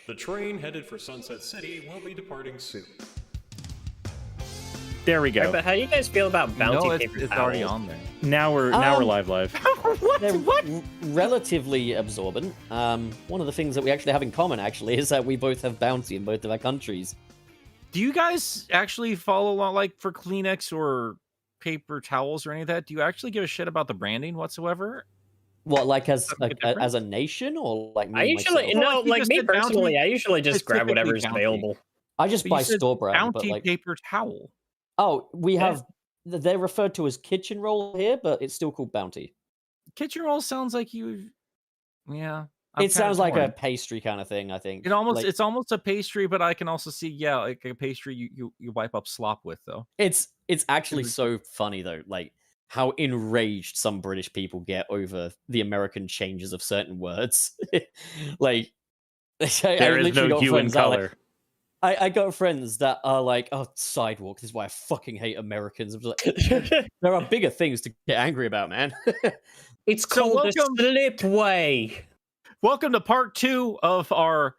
The train headed for Sunset City will be departing soon. There we go. Right, but how do you guys feel about bounty No, paper it's towels? already on there. Now we're live. They're relatively absorbent. One of the things that we actually have in common, actually, is that we both have bounty in both of our countries. Do you guys actually follow along, like for Kleenex or paper towels or any of that? Do you actually give a shit about the branding whatsoever? What, like as Something different? as a nation, or like me I usually, myself? Well, like, you like just me said bounty, personally, I usually just grab specifically whatever's bounty. available. I just But buy you said store brand, but bounty like, paper towel. oh, we Yeah. have. They're referred to as kitchen roll here, but it's still called bounty. Kitchen roll sounds like you. Yeah, It sounds like a torn. pastry kind of thing. I think It almost like, it's almost a pastry, but I can also see like a pastry you wipe up slop with though. it's actually Really so funny though, like how enraged some British people get over the American changes of certain words. Like, There is no hue and color. I got friends that are like, "Oh, sidewalk. This is why I fucking hate Americans." I'm just like, there are bigger things to get angry about, man. It's So called welcome- the slipway. Welcome to part 2 of our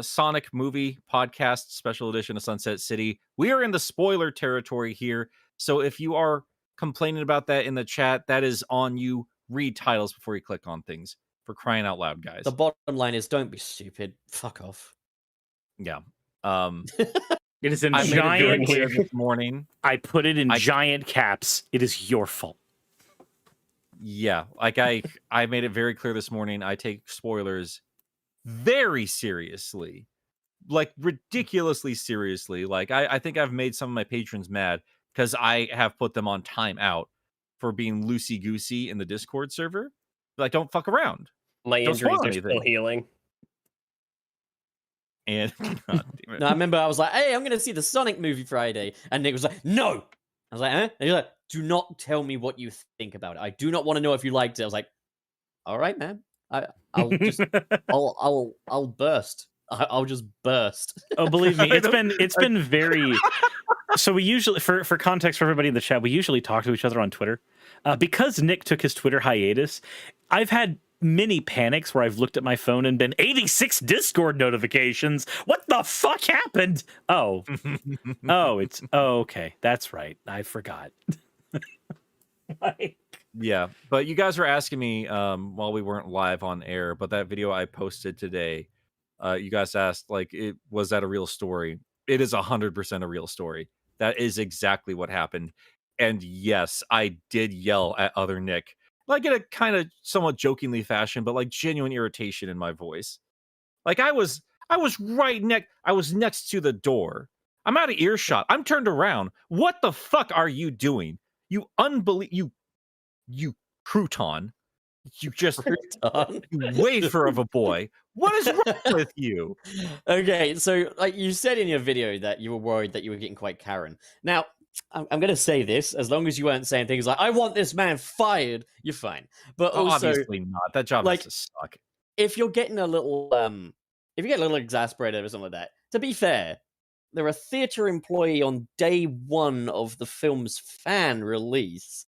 Sonic movie podcast, special edition of Sunset City. We are in the spoiler territory here, so if you are complaining about that in the chat, that is on you. Read titles before you click on things. For crying out loud, guys. The bottom line is, don't be stupid. Fuck off. Yeah. It is in I made it very giant. clear this morning. I put it in I- giant caps. It is your fault. Yeah, like I made it very clear this morning. I take spoilers very seriously, like ridiculously seriously. Like I think I've made some of my patrons mad because I have put them on timeout for being loosey goosey in the Discord server. Like, don't fuck around. My Don't injuries spoil are still anything. healing. And God damn it. No, I remember I was like, "Hey, I'm going to see the Sonic movie Friday," and Nick was like, "No." I was like, "Huh?" And he's like, "Do not tell me what you think about it. I do not want to know if you liked it." I was like, "All right, man. I'll just, I'll burst. I'll just burst." Oh, believe me, it's been very. So we usually, for context for everybody in the chat, we usually talk to each other on Twitter. Because Nick took his Twitter hiatus, I've had many panics where I've looked at my phone and been 86 Discord notifications. What the fuck happened? Oh, okay. That's right. I forgot. Like, Yeah, but you guys were asking me while we weren't live on air, but that video I posted today, you guys asked like, was that a real story? It is 100% a real story. That is exactly what happened. And yes, I did yell at other Nick, like in a kind of somewhat jokingly fashion, but like genuine irritation in my voice. Like I was next to the door. I'm out of earshot. I'm turned around. What the fuck are you doing? You you crouton. You just you wafer of a boy. What is wrong with you? Okay, so like you said in your video that you were worried that you were getting quite Karen. Now, I'm going to say this, as long as you weren't saying things like, "I want this man fired," you're fine. But also, Obviously not. That job like, has to suck. if you're getting a little, if you get a little exasperated or something like that, to be fair, they're a theater employee on day 1 of the film's fan release,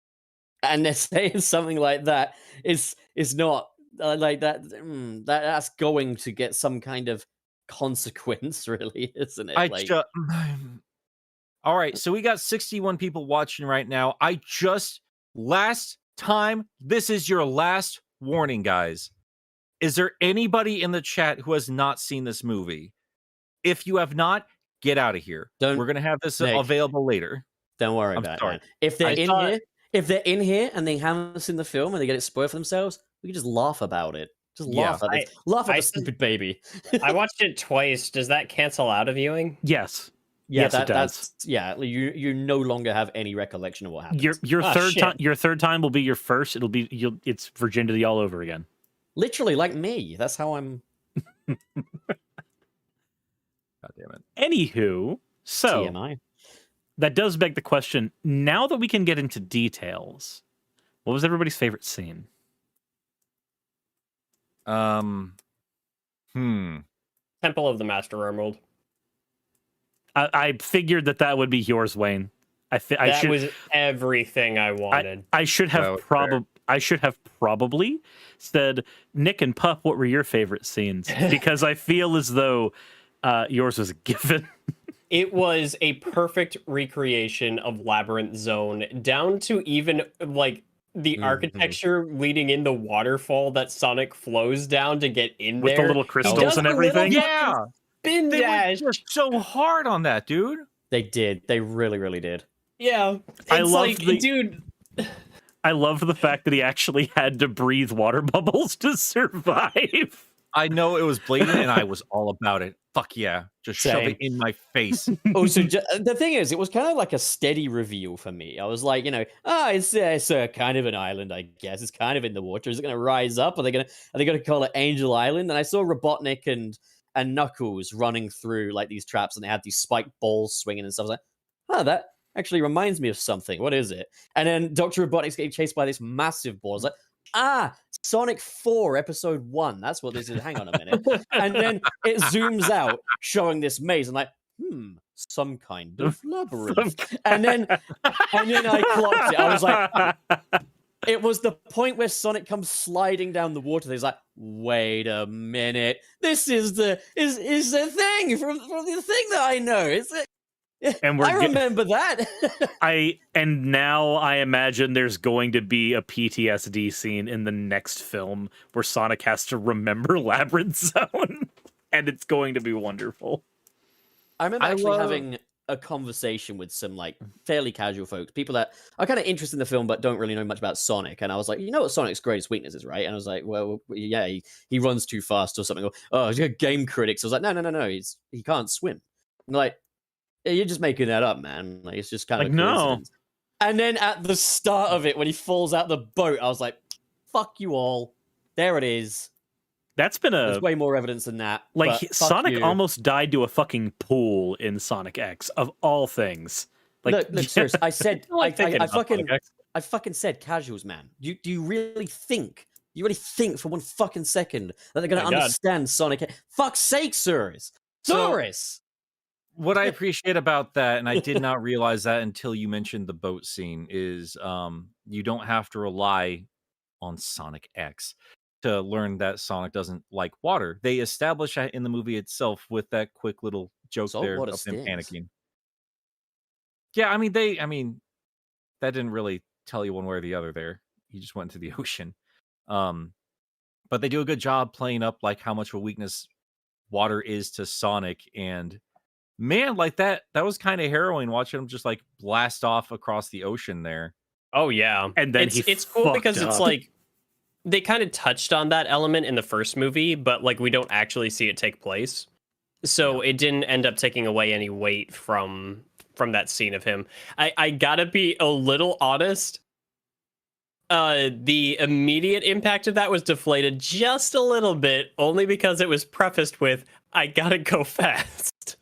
and they're saying something like that is not like that. That's going to get some kind of consequence, really, isn't it? All right, so we got 61 people watching right now. Last time, this is your last warning, guys. Is there anybody in the chat who has not seen this movie? If you have not, get out of here. We're gonna have this Nick, available later. Don't worry I'm about sorry. it. If they're in here and they haven't seen the film and they get it spoiled for themselves, we can just laugh about it. Just laugh at it. Laugh at the stupid baby. I watched it twice. Does that cancel out a viewing? yes. Yeah, Yes, it does. You no longer have any recollection of what happened. Your Oh, third shit. time. Your third time will be your first. It's virginity all over again. Literally, like me. That's how I'm. God damn it. Anywho, so TMI. that does beg the question. Now that we can get into details, what was everybody's favorite scene? Temple of the Master Emerald. I figured that would be yours, Wayne. That was everything I wanted. I should have I should have probably said, Nick and Pup, what were your favorite scenes? Because I feel as though yours was a given. It was a perfect recreation of Labyrinth Zone, down to even like the architecture leading in the waterfall that Sonic flows down to get in With there. the little He crystals does and a little everything? Yeah, spin they dash. were just so hard on that, dude. They did. They really, really did. Yeah, it's I love like, the- dude. I love the fact that he actually had to breathe water bubbles to survive. I know it was blatant, and I was all about it. Fuck yeah, just shove Same. it in my face. Also, the thing is, it was kind of like a steady reveal for me. I was like, it's kind of an island, I guess. It's kind of in the water. Is it going to rise up? Are they going to call it Angel Island? And I saw Robotnik and Knuckles running through like these traps, and they had these spiked balls swinging and stuff. I was like, that actually reminds me of something. What is it? And then Dr. Robotnik's getting chased by this massive ball. I was like, Sonic 4 Episode 1. That's what this is. Hang on a minute. And then it zooms out, showing this maze. I'm like, some kind of labyrinth. And then I clocked it. I was like, it was the point where Sonic comes sliding down the water. He's like, wait a minute. This is the thing from the thing that I know. Is it? And I remember that. And now I imagine there's going to be a PTSD scene in the next film where Sonic has to remember Labyrinth Zone, and it's going to be wonderful. I remember actually having a conversation with some like fairly casual folks, people that are kind of interested in the film but don't really know much about Sonic. And I was like, you know what Sonic's greatest weakness is, right? And I was like, well, yeah, he runs too fast or something. Or, oh, he's got game critics. I was like, no, he can't swim. I'm like, yeah, you're just making that up, man. Like, it's just kind of Like, a no. coincidence. And then at the start of it, when he falls out the boat, I was like, fuck you all. There it is. That's been There's way more evidence than that. like but fuck Sonic you. almost died to a fucking pool in Sonic X of all things. Like, Look, seriously, I said, like thinking I about Sonic X. fucking said casuals, man. Do you really think? You really think for one fucking second that they're gonna My God. understand Sonic? Fuck's sake, Suris! Suris! What I appreciate about that, and I did not realize that until you mentioned the boat scene, is you don't have to rely on Sonic X to learn that Sonic doesn't like water. They establish that in the movie itself with that quick little joke Salt there water of him stings. panicking. Yeah, I mean, that didn't really tell you one way or the other there. He just went into the ocean. But they do a good job playing up like how much of a weakness water is to Sonic, and man, like that was kind of harrowing watching him just like blast off across the ocean there. Oh yeah, And then it's cool because it's up. like they kind of touched on that element in the first movie, but like we don't actually see it take place, so it didn't end up taking away any weight from that scene of him. I gotta be a little honest. The immediate impact of that was deflated just a little bit, only because it was prefaced with "I gotta go fast."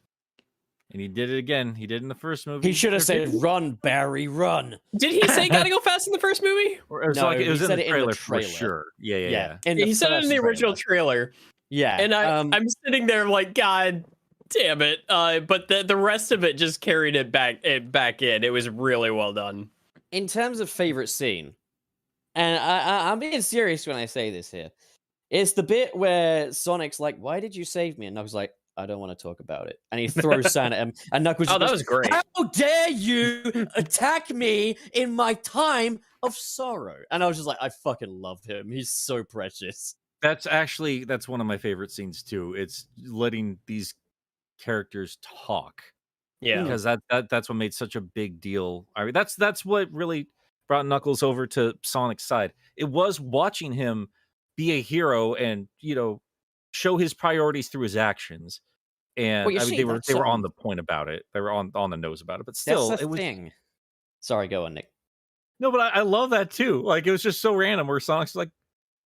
And he did it again. He did it in the first movie. He should have said, "Run, Barry, run." Did he say "gotta go fast" in the first movie? Or it was No, like it was he in said the it in the trailer for trailer. sure. Yeah. In the He said it in first the original trailer. trailer. Yeah, And I'm sitting there like, God damn it. But the rest of it just carried it back in. It was really well done. in terms of favorite scene, and I'm being serious when I say this here, it's the bit where Sonic's like, "Why did you save me?" And Knuckles like, "I don't want to talk about it." And he throws sand at him, and Knuckles Oh, just that goes, was great. "How dare you attack me in my time of sorrow?" And I was just like, I fucking loved him. He's so precious. That's one of my favorite scenes too. It's letting these characters talk. Yeah. Because that's what made such a big deal. I mean, that's what really brought Knuckles over to Sonic's side. It was watching him be a hero and, show his priorities through his actions. And Well, you I mean, see, they were that's, on the point about it. They were on the nose about it. But still, That's the it was thing. Sorry, go on, Nick. no. But I love that too. Like it was just so random. Where Sonic's like,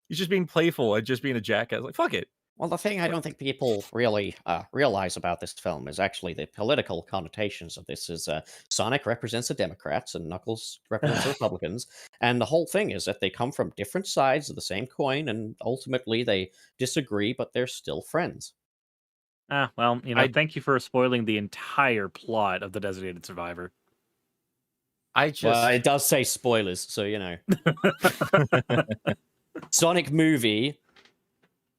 he's just being playful and just being a jackass. Like fuck it. Well, the thing I don't think people really realize about this film is actually the political connotations of this. Is Sonic represents the Democrats and Knuckles represents the Republicans, and the whole thing is that they come from different sides of the same coin, and ultimately they disagree, but they're still friends. Well, thank you for spoiling the entire plot of The Designated Survivor. I just Well, it does say spoilers, so you know. Sonic movie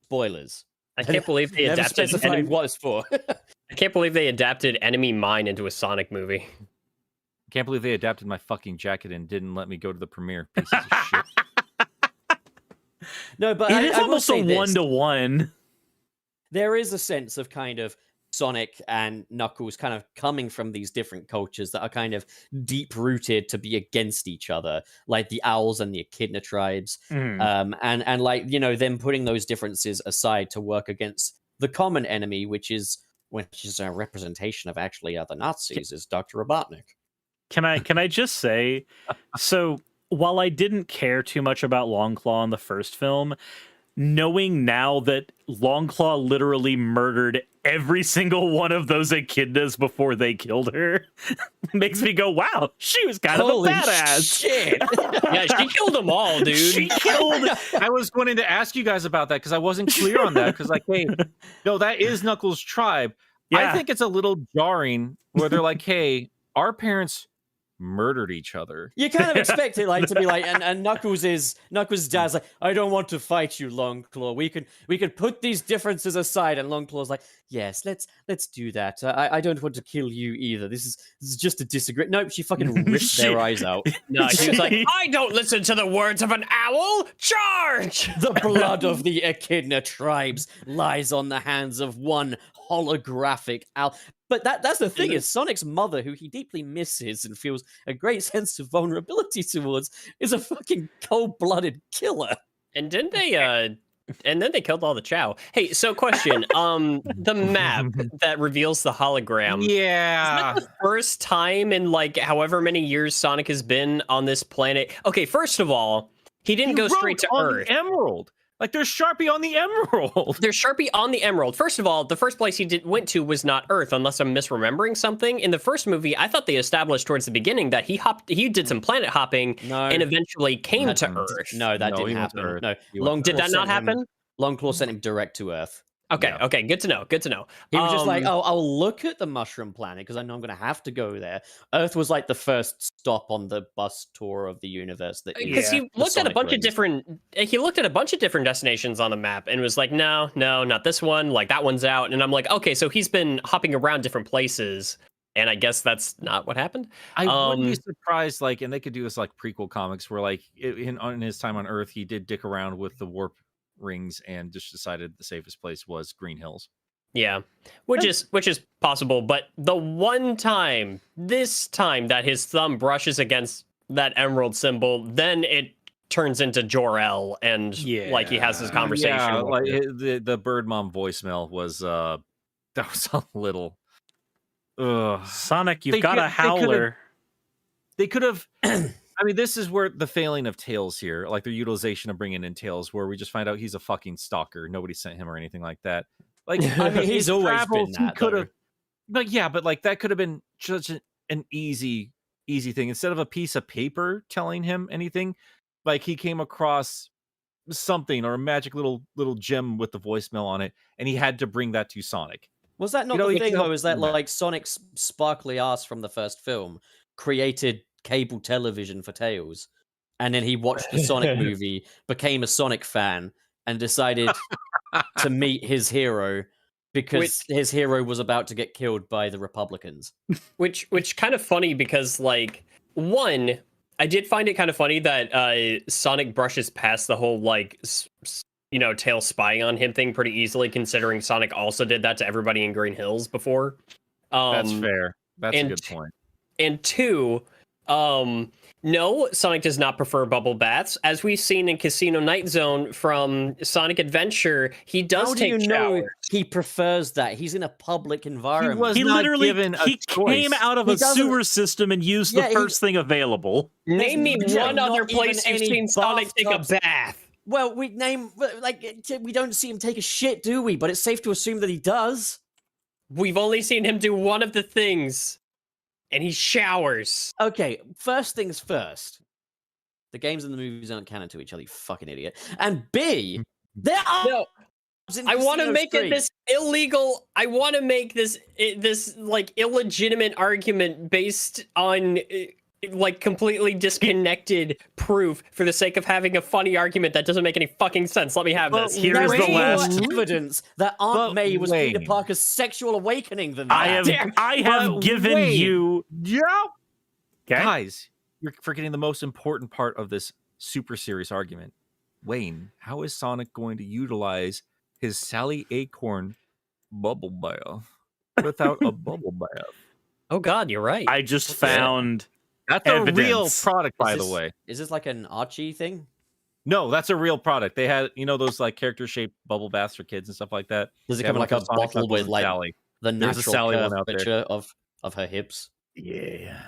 spoilers. I can't believe they Never adapted. specified what it's for. I can't believe they adapted Enemy Mine into a Sonic movie. can't believe they adapted my fucking jacket and didn't let me go to the premiere. Pieces of shit. No, but It is I will almost say a this. 1-to-1. There is a sense of kind of Sonic and Knuckles kind of coming from these different cultures that are kind of deep rooted to be against each other, like the Owls and the Echidna tribes, and like them putting those differences aside to work against the common enemy, which is a representation of actually the Nazis, is Dr. Robotnik. Can I just say, so while I didn't care too much about Longclaw in the first film, knowing now that Longclaw literally murdered every single one of those echidnas before they killed her makes me go, wow, she was kind Holy of a badass. shit! Yeah, she killed them all, dude. She killed. I was wanting to ask you guys about that because I wasn't clear on that. Because like, hey, no, that is Knuckles' tribe. Yeah. I think it's a little jarring where they're like, hey, our parents murdered each other. You kind of expect it like to be like, and Knuckles' dad's like, I don't want to fight you, Longclaw. We can put these differences aside. And Longclaw's like, yes, let's do that. I don't want to kill you either. This is just a disagreement. Nope, she fucking ripped their eyes out. No, she was like, I don't listen to the words of an owl. Charge! The blood of the Echidna tribes lies on the hands of one holographic owl. But that's the thing, is Sonic's mother, who he deeply misses and feels a great sense of vulnerability towards, is a fucking cold-blooded killer. And didn't they and then they killed all the Chow. Hey, so question. The map that reveals the hologram. Yeah. Is that the first time in like however many years Sonic has been on this planet? Okay, first of all, he didn't go straight to on Earth. the Emerald. Like there's Sharpie on the Emerald. There's Sharpie on the Emerald. First of all, the first place he went to was not Earth, unless I'm misremembering something. In the first movie, I thought they established towards the beginning that he did some planet hopping and eventually came to Earth. No, that No, didn't he went to happen. Earth. No, He went to Did that not happen? Longclaw sent him direct to Earth. Okay, Yeah. okay, good to know. Good to know. He was just like, oh, I'll look at the mushroom planet because I know I'm going to have to go there. Earth was like the first stop on the bus tour of the universe. That Because he looked at a bunch of different destinations on the map and was like, no, not this one. Like that one's out. And I'm like, okay, so he's been hopping around different places. And I guess that's not what happened. I wouldn't be surprised, like, and they could do this like prequel comics where, like, in his time on Earth, he did dick around with the warp rings and just decided the safest place was Green Hills. Yeah, which is possible. But the this time that his thumb brushes against that emerald symbol, then it turns into Jor-El, and like he has this conversation. Yeah, with like her. the Bird Mom voicemail was that was a little. Sonic, you've They got could- a howler. They could have. I mean, this is where the failing of Tails here, like the utilization of bringing in Tails, where we just find out he's a fucking stalker. Nobody sent him or anything like that. Like, I mean, he's his always travels, been that, he could have. though. But yeah, but like that could have been such an easy thing instead of a piece of paper telling him anything. Like he came across something or a magic little gem with the voicemail on it, and he had to bring that to Sonic. Was that not You know, the he thing, can though? Is that open that. like Sonic's sparkly ass from the first film created cable television for Tails, and then he watched the Sonic movie, became a Sonic fan, and decided to meet his hero because his hero was about to get killed by the Republicans. Which kind of funny because like one, I did find it kind of funny that Sonic brushes past the whole like Tails spying on him thing pretty easily, considering Sonic also did that to everybody in Green Hills before. That's fair. That's a good point. And two, no, Sonic does not prefer bubble baths. As we've seen in Casino Night Zone from Sonic Adventure, he does How do take you know showers. he prefers that? He's in a public environment. was He not literally given a he choice. came out of He a doesn't- sewer system and used Yeah, the he- first thing available. Name me There's one not other even place you've any seen Sonic take a bathtubs. bath. Well, we don't see him take a shit, do we? But it's safe to assume that he does. We've only seen him do one of the things, and he showers. Okay, first things first. The games and the movies aren't canon to each other, you fucking idiot. And B, there are. No, I want to make it this illegal. I want to make this like illegitimate argument based on like completely disconnected proof for the sake of having a funny argument that doesn't make any fucking sense. Let me have Well, this. Here's There the is more last- evidence that Aunt But May was Peter Wayne. Parker's sexual awakening than that. I have But given wait. you. Yeah. Okay. Guys, you're forgetting the most important part of this super serious argument. Wayne, how is Sonic going to utilize his Sally Acorn bubble bath without a bubble bath? Oh God, you're right. I just found. That's a real Evidence. product, by Is the this- way. Is this like an Archie thing? No, that's a real product. They had, those like character-shaped bubble baths for kids and stuff like that. Does it They come have in like one a for Sonic, bottle Knuckles, with and like Sally. the There's a natural Sally one out there. curvature of her hips? Yeah.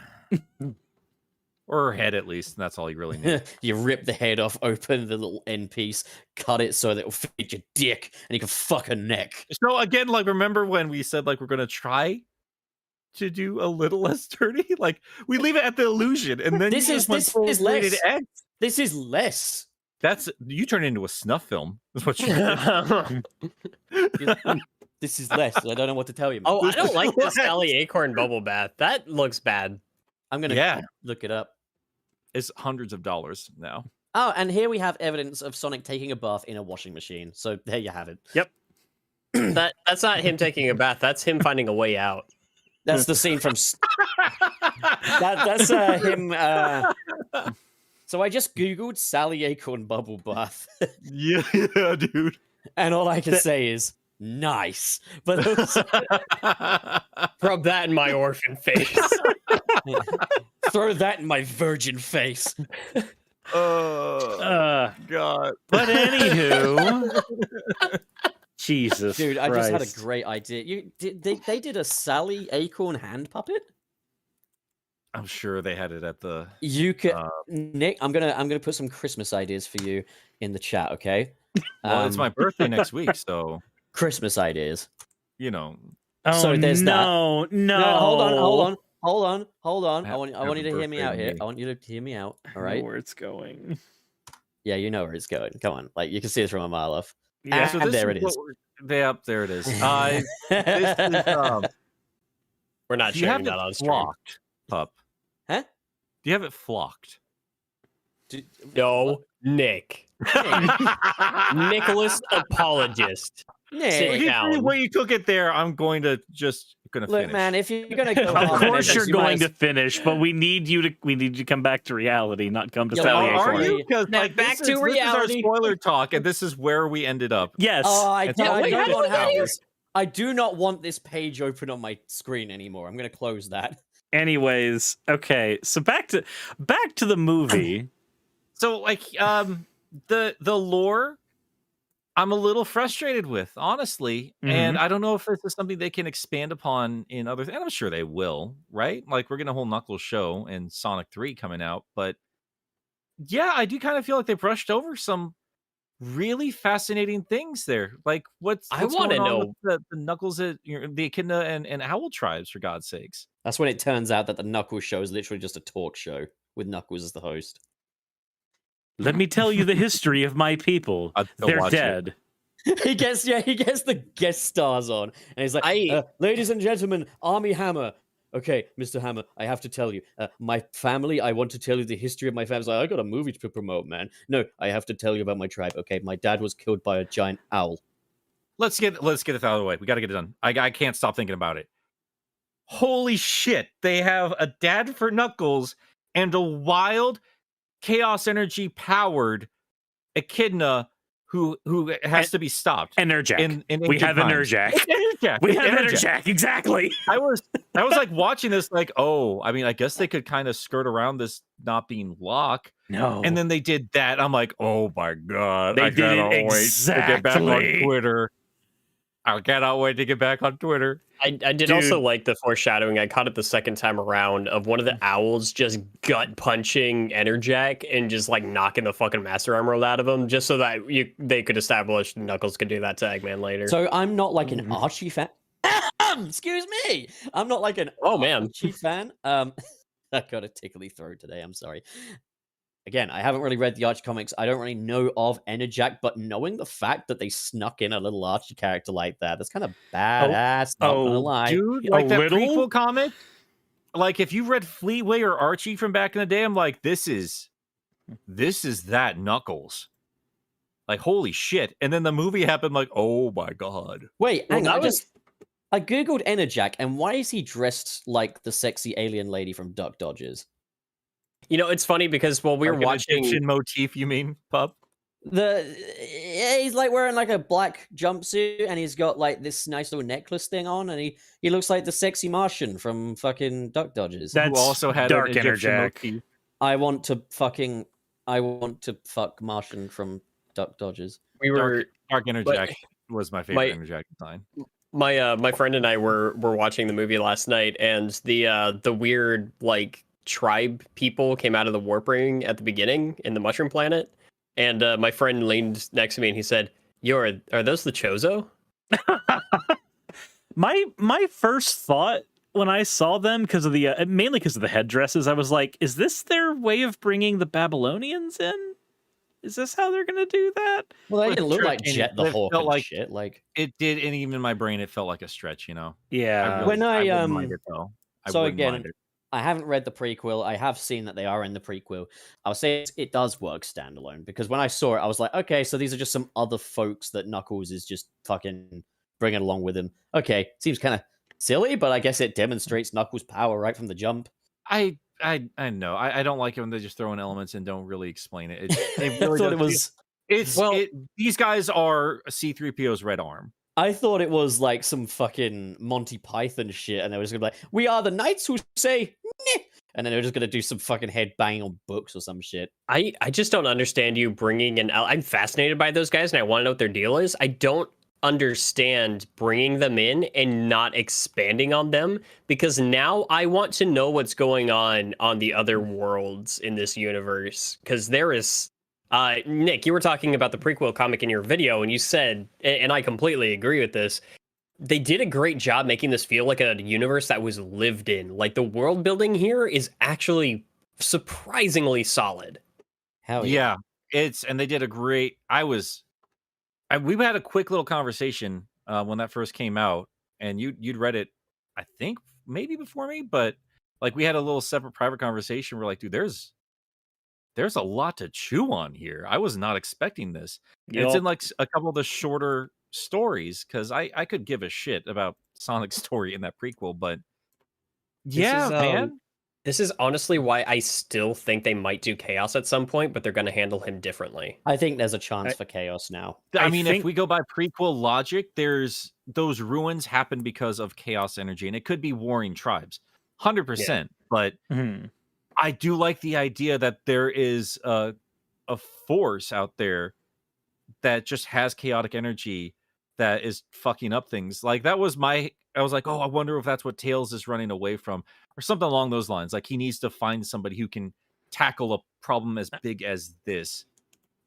Or her head, at least. And that's all you really need. You rip the head off, open the little end piece, cut it so that it'll fit your dick, and you can fuck a neck. So again, like, remember when we said like we're gonna try to do a little less dirty? Like, we leave it at the illusion, and then This you is- just went this full is rated less. X. This is less. You turn it into a snuff film. That's what you. This is less. I don't know what to tell you. Man. Oh, I don't like the Sally Acorn bubble bath. That looks bad. I'm gonna Yeah. look it up. It's hundreds of dollars now. Oh, and here we have evidence of Sonic taking a bath in a washing machine. So there you have it. That's not him taking a bath. That's him finding a way out. That's the scene from. That's him. So I just googled Sally Acorn bubble bath, Yeah, dude. and all I can say is nice. But also, Rub that in my orphan face. throw that in my virgin face. Uh, God. but anywho, Jesus, Dude, I just had a Christ. great idea. They did a Sally Acorn hand puppet. I'm sure they had it at the. You could, Uh, Nick. I'm gonna put some Christmas ideas for you in the chat. Okay. Well, it's Um, my birthday next week, so Christmas ideas. you know. Oh, so there's that. no, no, No, hold on. I Happy- want you happy to hear me birthday out to here. me. I want you to hear me out. All I know right. where it's going. Yeah, you know where it's going. Come on, like you can see it from a mile off. Yeah, Ah, this there is it what is. there it is. This is, We're not do you have sharing it that on stream. flocked, pup? Huh? Do you have it flocked? No, Nick. Nicholas apologist. Nick, Sit If you down. see where you took it there, I'm going to look, finish. man, if you're gonna go, of hard on course this, you're you might going as- to finish, but we need you to come back to reality, not come to Yeah, Sally well, Are Acorn. you? you? Because Now like back this to is reality. our spoiler talk, and this is where we ended up. Yes. Oh, I It's- don't wait, how do want we to have get here? this. I do not want this page open on my screen anymore. I'm gonna close that. Anyways, okay. So back to the movie. So like the lore I'm a little frustrated with, honestly. And I don't know if this is something they can expand upon in other and I'm sure they will, right? Like we're getting a whole Knuckles show and Sonic 3 coming out, but yeah, I do kind of feel like they brushed over some really fascinating things there. Like what's I going wanna on with know- the Knuckles, the Echidna and Owl tribes, for God's sakes. That's when it turns out that the Knuckles show is literally just a talk show with Knuckles as the host. Let me tell you the history of my people. I'd still They're watch it. dead. he gets the guest stars on, and he's like, "Ladies and gentlemen, Army Hammer." Okay, Mr. Hammer, I have to tell you, my family. I want to tell you the history of my family. He's like, I got a movie to promote, man. No, I have to tell you about my tribe. Okay, my dad was killed by a giant owl. Let's get it out of the way. We got to get it done. I can't stop thinking about it. Holy shit! They have a dad for Knuckles and a wild chaos energy powered Echidna who has to be stopped. Enerjack. In we ancient have times. Enerjack. It's Enerjack. We It's have Enerjack. Exactly. I was like watching this like, oh, I mean, I guess they could kind of skirt around this not being lock. No. And then they did that. I'm like, oh my god, They I did it cannot wait to get back on exactly. Twitter. I cannot wait to get back on Twitter. I did also like the foreshadowing. I caught it the second time around of one of the owls just gut punching Enerjack and just like knocking the fucking Master Emerald out of him, just so that they could establish Knuckles could do that to Eggman later. So I'm not like an Archie fan. Excuse me. I'm not like an man. Archie fan. I got a tickly throat today. I'm sorry. Again, I haven't really read the Archie comics. I don't really know of Enerjack, but knowing the fact that they snuck in a little Archie character like that, that's kind of badass. Not gonna lie. Dude, like a that little? prequel comic like if you read Fleetway or Archie from back in the day, I'm like, this is that Knuckles. Like, holy shit. And then the movie happened, like, oh my god. Wait, Well, hang on. that I googled Enerjack, and why is he dressed like the sexy alien lady from Duck Dodgers? It's funny because while we were Like an watching, Egyptian motif, you mean, pup? He's like wearing like a black jumpsuit, and he's got like this nice little necklace thing on, and he looks like the sexy Martian from fucking Duck Dodgers. That's Who also had Dark an Egyptian Enerjack. motif. I want to fuck Martian from Duck Dodgers. we were Dark Enerjack was my favorite Enerjack design. my friend and I were watching the movie last night, and the weird like tribe people came out of the warp ring at the beginning in the Mushroom Planet, and my friend leaned next to me and he said, "Yo, are those the Chozo?" My first thought when I saw them, because of the mainly because of the headdresses, I was like, is this their way of bringing the Babylonians in? Is this how they're gonna do that? Well, they With didn't look like Church, Jet the it Hawk felt and like- shit. Like, It did, and even in my brain, it felt like a stretch, Yeah. When I, wouldn't mind it, though. I so wouldn't again, mind it. I haven't read the prequel. I have seen that they are in the prequel. I'll say it does work standalone, because when I saw it, I was like, okay, so these are just some other folks that Knuckles is just fucking bringing along with him. Okay, seems kind of silly, but I guess it demonstrates Knuckles' power right from the jump. I know. I don't like it when they just throw in elements and don't really explain it. It I really thought does it was. these guys are C-3PO's red arm. I thought it was like some fucking Monty Python shit, and they were just gonna be like, "We are the knights who say," "Nyeh," and then they were just gonna do some fucking head banging on books or some shit. I just don't understand you bringing in. I'm fascinated by those guys, and I want to know what their deal is. I don't understand bringing them in and not expanding on them, because now I want to know what's going on the other worlds in this universe, because there is Nick, you were talking about the prequel comic in your video, and you said, and I completely agree with this, they did a great job making this feel like a universe that was lived in. Like, the world building here is actually surprisingly solid. Hell Yeah, and they did a great. We had a quick little conversation when that first came out, and you'd read it, I think maybe before me, but like we had a little separate private conversation. We're like, dude, there's a lot to chew on here. I was not expecting this. And it's in like a couple of the shorter stories, because I could give a shit about Sonic's story in that prequel, but yeah, is, man. This is honestly why I still think they might do Chaos at some point, but they're going to handle him differently. I think there's a chance for Chaos now. I mean, think- if we go by prequel logic, there's those ruins happen because of chaos energy, and it could be warring tribes, 100%. But Mhm. I do like the idea that there is a force out there that just has chaotic energy that is fucking up things. Like I was like, oh, I wonder if that's what Tails is running away from, or something along those lines. Like he needs to find somebody who can tackle a problem as big as this.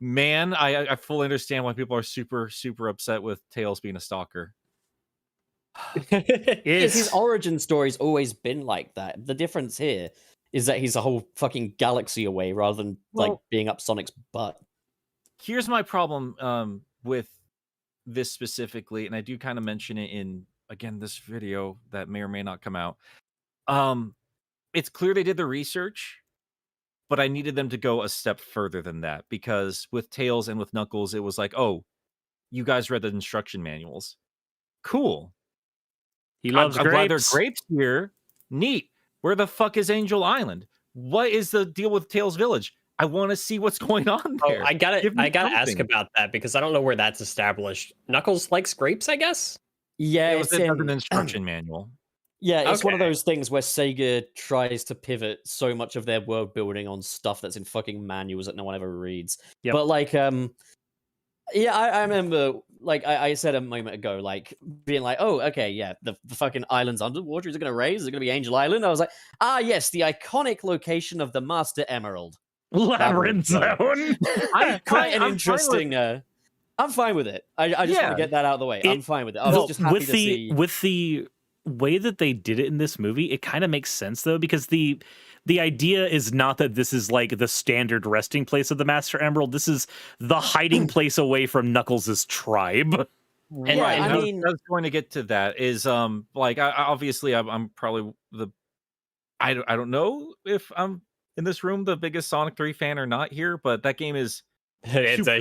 Man, I fully understand why people are super, super upset with Tails being a stalker. Because his origin story's always been like that. The difference here is that he's a whole fucking galaxy away rather than like Well- being up Sonic's butt. Here's my problem with this specifically, and I do kind of mention it in, again, this video that may or may not come out. It's clear they did the research, but I needed them to go a step further than that, because with Tails and with Knuckles, it was like, oh, you guys read the instruction manuals. Cool. He loves I'm glad there are grapes. grapes here. Neat. Where the fuck is Angel Island? What is the deal with Tails Village? I want to see what's going on Oh, there. I gotta Give me ask something. about that, because I don't know where that's established. Knuckles likes grapes, I guess. Yeah, It was it's in- an instruction manual. Yeah, it's one of Okay. those things where Sega tries to pivot so much of their world building on stuff that's in fucking manuals that no one ever reads. Yep. But like, yeah, I remember, like I said a moment ago, like being like, oh, okay, yeah, the fucking island's underwater. Is it going to raise? Is it going to be Angel Island? I was like, ah, yes, the iconic location of the Master Emerald. Labyrinth That Zone. Quite an I'm fine with- interesting. I'm fine with it. I just want Yeah. to get that out of the way. I'm It- fine with it. I was just happy with to the see. with the way that they did it in this movie, it kind of makes sense though, because the idea is not that this is like the standard resting place of the Master Emerald. This is the hiding place away from Knuckles' tribe. And- yeah, and I I was, mean, I was going to get to that. Is like obviously I'm probably I don't know if I'm in this room the biggest Sonic 3 fan or not here, but that game is It's a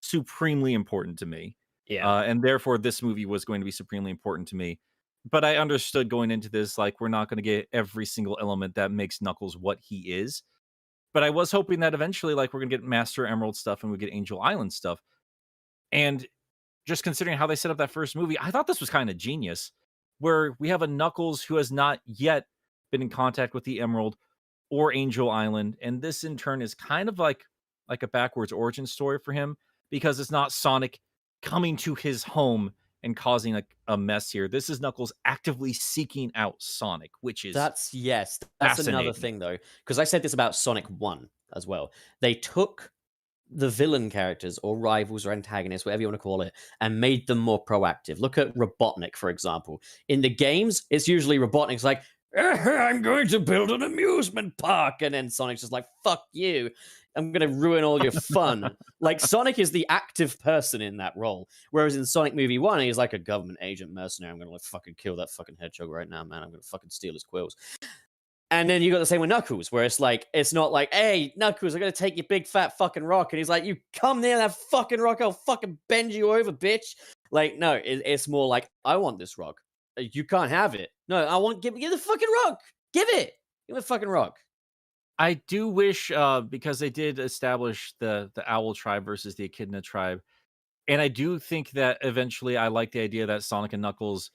supremely important to me. yeah. And therefore this movie was going to be supremely important to me. But I understood going into this, like, we're not going to get every single element that makes Knuckles what he is. But I was hoping that eventually, like, we're going to get Master Emerald stuff and we get Angel Island stuff. And just considering how they set up that first movie, I thought this was kind of genius, where we have a Knuckles who has not yet been in contact with the Emerald or Angel Island, and this in turn is kind of like a backwards origin story for him, because it's not Sonic coming to his home and causing a mess here. This is Knuckles actively seeking out Sonic, which is That's another fascinating. thing though, because I said this about Sonic 1 as well. They took the villain characters or rivals or antagonists, whatever you want to call it, and made them more proactive. Look at Robotnik, for example. In the games, it's usually Robotnik's like, I'm going to build an amusement park. And then Sonic's just like, fuck you. I'm going to ruin all your fun. Like, Sonic is the active person in that role. Whereas in Sonic Movie 1, he's like a government agent mercenary. I'm going to like fucking kill that fucking hedgehog right now, man. I'm going to fucking steal his quills. And then you got the same with Knuckles, where it's like, it's not like, hey, Knuckles, I'm going to take your big fat fucking rock. And he's like, you come near that fucking rock, I'll fucking bend you over, bitch. Like, no, it's more like, I want this rock. You can't have it. No, I want, give the fucking rock. Give it. Give me the fucking rock. I do wish, because they did establish the Owl tribe versus the Echidna tribe, and I do think that eventually I like the idea that Sonic and Knuckles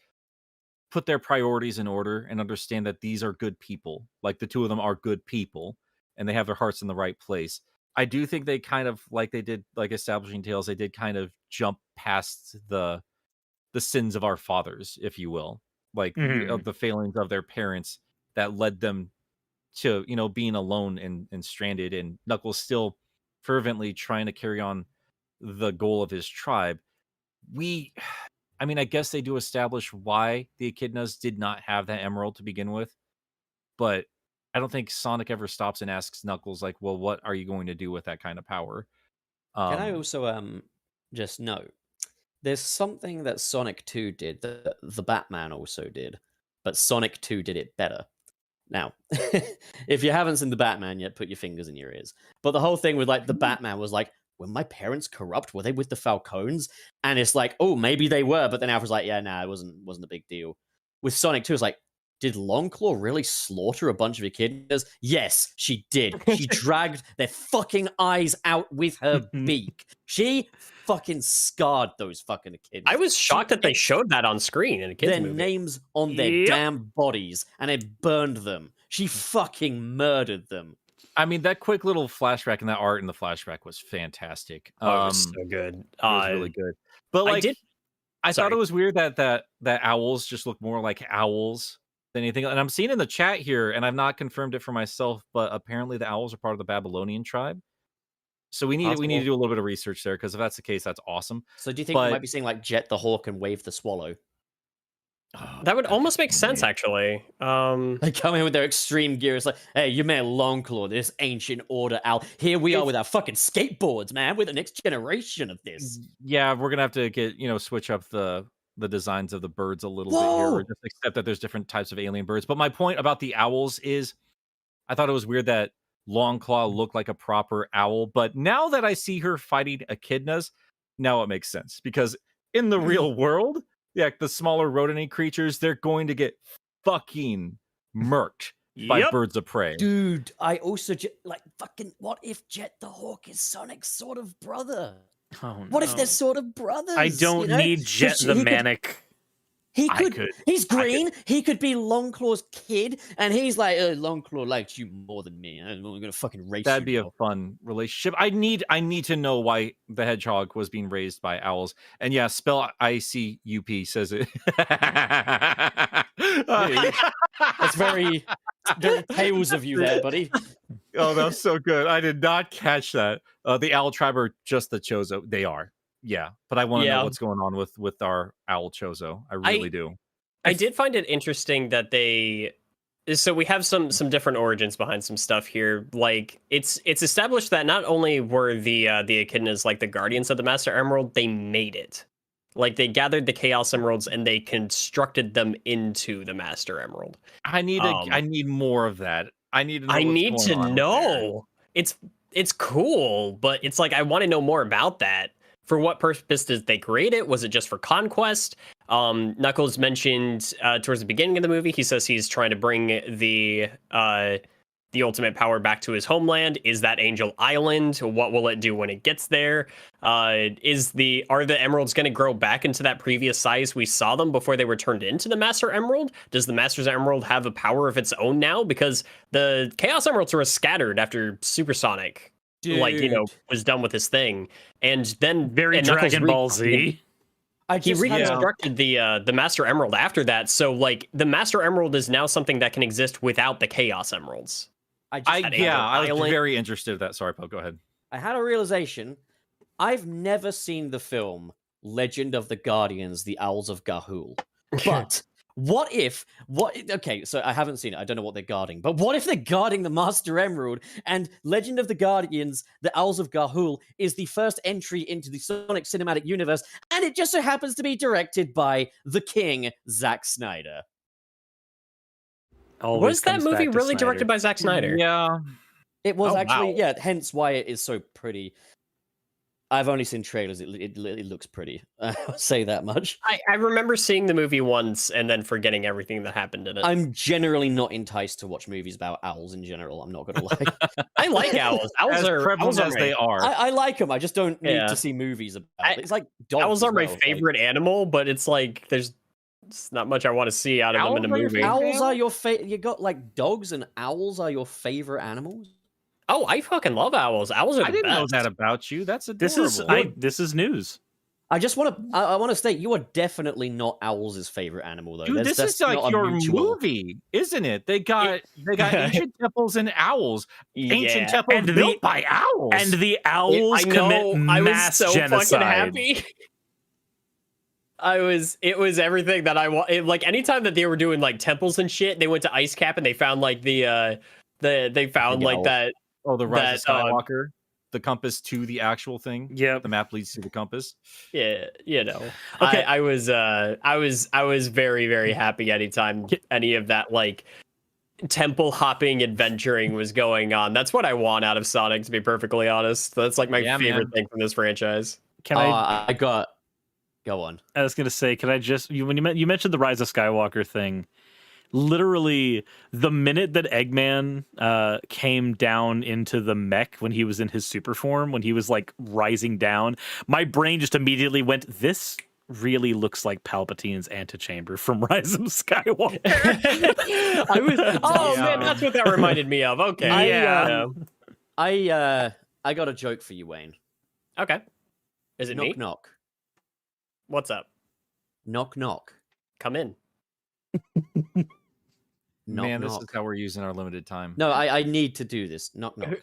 put their priorities in order and understand that these are good people. Like, the two of them are good people, and they have their hearts in the right place. I do think they kind of, like they did, like establishing Tales, they did kind of jump past the sins of our fathers, if you will, like of the failings of their parents that led them to, being alone and stranded, and Knuckles still fervently trying to carry on the goal of his tribe. I mean, I guess they do establish why the Echidnas did not have that emerald to begin with, but I don't think Sonic ever stops and asks Knuckles, like, well, what are you going to do with that kind of power? Can I also just note, there's something that Sonic 2 did that the Batman also did, but Sonic 2 did it better. Now, if you haven't seen the Batman yet, put your fingers in your ears. But the whole thing with like the Batman was like, were my parents corrupt? Were they with the Falcones? And it's like, oh, maybe they were. But then Alfred's like, yeah, nah, it wasn't a big deal. With Sonic 2, it's like, did Longclaw really slaughter a bunch of echidnas? Yes, she did. She dragged their fucking eyes out with her beak. She fucking scarred those fucking echidnas. I was shocked that they showed that on screen in a kids' their movie. names on their damn bodies, and it burned them. She fucking murdered them. I mean, that quick little flashback and that art in the flashback was fantastic. Oh, it was so good. It was really good. But like, I thought it was weird that owls just look more like owls than anything. And I'm seeing in the chat here, and I've not confirmed it for myself, but apparently the owls are part of the Babylonian tribe. So we need to do a little bit of research there, because if that's the case, that's awesome. So do you think we might be seeing like Jet the Hawk and Wave the Swallow? That would almost make sense, actually. They come in with their extreme gear. It's like, hey, you met Longclaw, this ancient order owl. Here we are with our fucking skateboards, man. We're the next generation of this. Yeah, we're gonna have to get switch up the designs of the birds a little bit here, or just accept that there's different types of alien birds. But my point about the owls is, I thought it was weird that Longclaw looked like a proper owl, but now that I see her fighting echidnas, now it makes sense, because in the real world, yeah, the smaller rodent creatures, they're going to get fucking murked by birds of prey. Dude, I also like fucking. What if Jet the Hawk is Sonic's sort of brother? Oh, what if they're sort of brothers? I don't need Jet the Manic. He could. He's green. He could be Longclaw's kid, and he's like, Longclaw likes you more than me. I'm gonna fucking race. That'd be a fun relationship. I need to know why the hedgehog was being raised by owls. And yeah, spell ICUP says it. That's very Tales of you there, buddy. Oh, that was so good. I did not catch that. The owl tribe are just the Chozo. They are. Yeah, but I want to know what's going on with our owl Chozo. I really do. I did find it interesting that so we have some different origins behind some stuff here. Like it's established that not only were the echidnas like the guardians of the Master Emerald, they made it. Like they gathered the Chaos Emeralds and they constructed them into the Master Emerald. I need more of that. I need to know I what's need going to on with there. know. It's cool, but it's like I want to know more about that. For what purpose did they create it? Was it just for conquest? Knuckles mentioned towards the beginning of the movie, he says he's trying to bring the ultimate power back to his homeland. Is that Angel Island? What will it do when it gets there? Are the emeralds going to grow back into that previous size we saw them before they were turned into the Master Emerald? Does the Master's Emerald have a power of its own now? Because the Chaos Emeralds were scattered after Supersonic, was done with his thing, and then Very Knuckles Dragon Ball Z. he reconstructed the Master Emerald after that. So like the Master Emerald is now something that can exist without the Chaos Emeralds. I was Island. very interested in that. Sorry, Poe, go ahead. I had a realization. I've never seen the film Legend of the Guardians: The Owls of Ga'Hoole. But okay, so I haven't seen it. I don't know what they're guarding. But what if they're guarding the Master Emerald and Legend of the Guardians: The Owls of Ga'Hoole is the first entry into the Sonic Cinematic Universe, and it just so happens to be directed by the King, Zack Snyder. Always Was that comes movie back to really Snyder. directed by Zack Snyder? Yeah. It was Oh, actually, wow. yeah, hence why it is so pretty. I've only seen trailers. It looks pretty. I'll say that much. I remember seeing the movie once and then forgetting everything that happened in it. I'm generally not enticed to watch movies about owls in general. I'm not going to lie. I like owls. Owls As are prevalent as they are. I like them. I just don't need Yeah. to see movies about it. It's like dogs. Owls as are my well. Like, favorite animal, but it's like there's not much I want to see out of them in a Owls are your movie. favorite? owls are your favorite. You got like dogs and owls are your favorite animals. Oh, I fucking love owls. Owls are the I didn't know best. that about you. That's adorable. This is news. I just want to. I want to state you are definitely not owls' favorite animal though. Dude, this That's is like not a your mutual- movie, isn't it? They got ancient temples and owls. Ancient Yeah. temples And the- built by owls. And the owls I know, commit I was mass so genocide. fucking happy. It was everything that I want. Like anytime that they were doing like temples and shit, they went to Ice Cap and they found like they found like owl. that. the Rise that, of Skywalker, the compass to the actual thing. Yep. The map leads to the compass. Yeah, you know. Okay. I was very, very happy anytime any of that like temple hopping adventuring was going on. That's what I want out of Sonic, to be perfectly honest. That's like my Yeah, favorite man. thing from this franchise. Can I? I got. Go on. I was gonna say, can I just when you mentioned the Rise of Skywalker thing? Literally, the minute that Eggman came down into the mech when he was in his super form, when he was like rising down, my brain just immediately went, "This really looks like Palpatine's antechamber from Rise of Skywalker." Oh Yeah. man, that's what that reminded me of. Okay. I got a joke for you, Wayne. Okay. Is it me? Knock knock. What's up? Knock knock. Come in. Knock Man, knock. this is how we're using our limited time. No, I need to do this. Knock knock.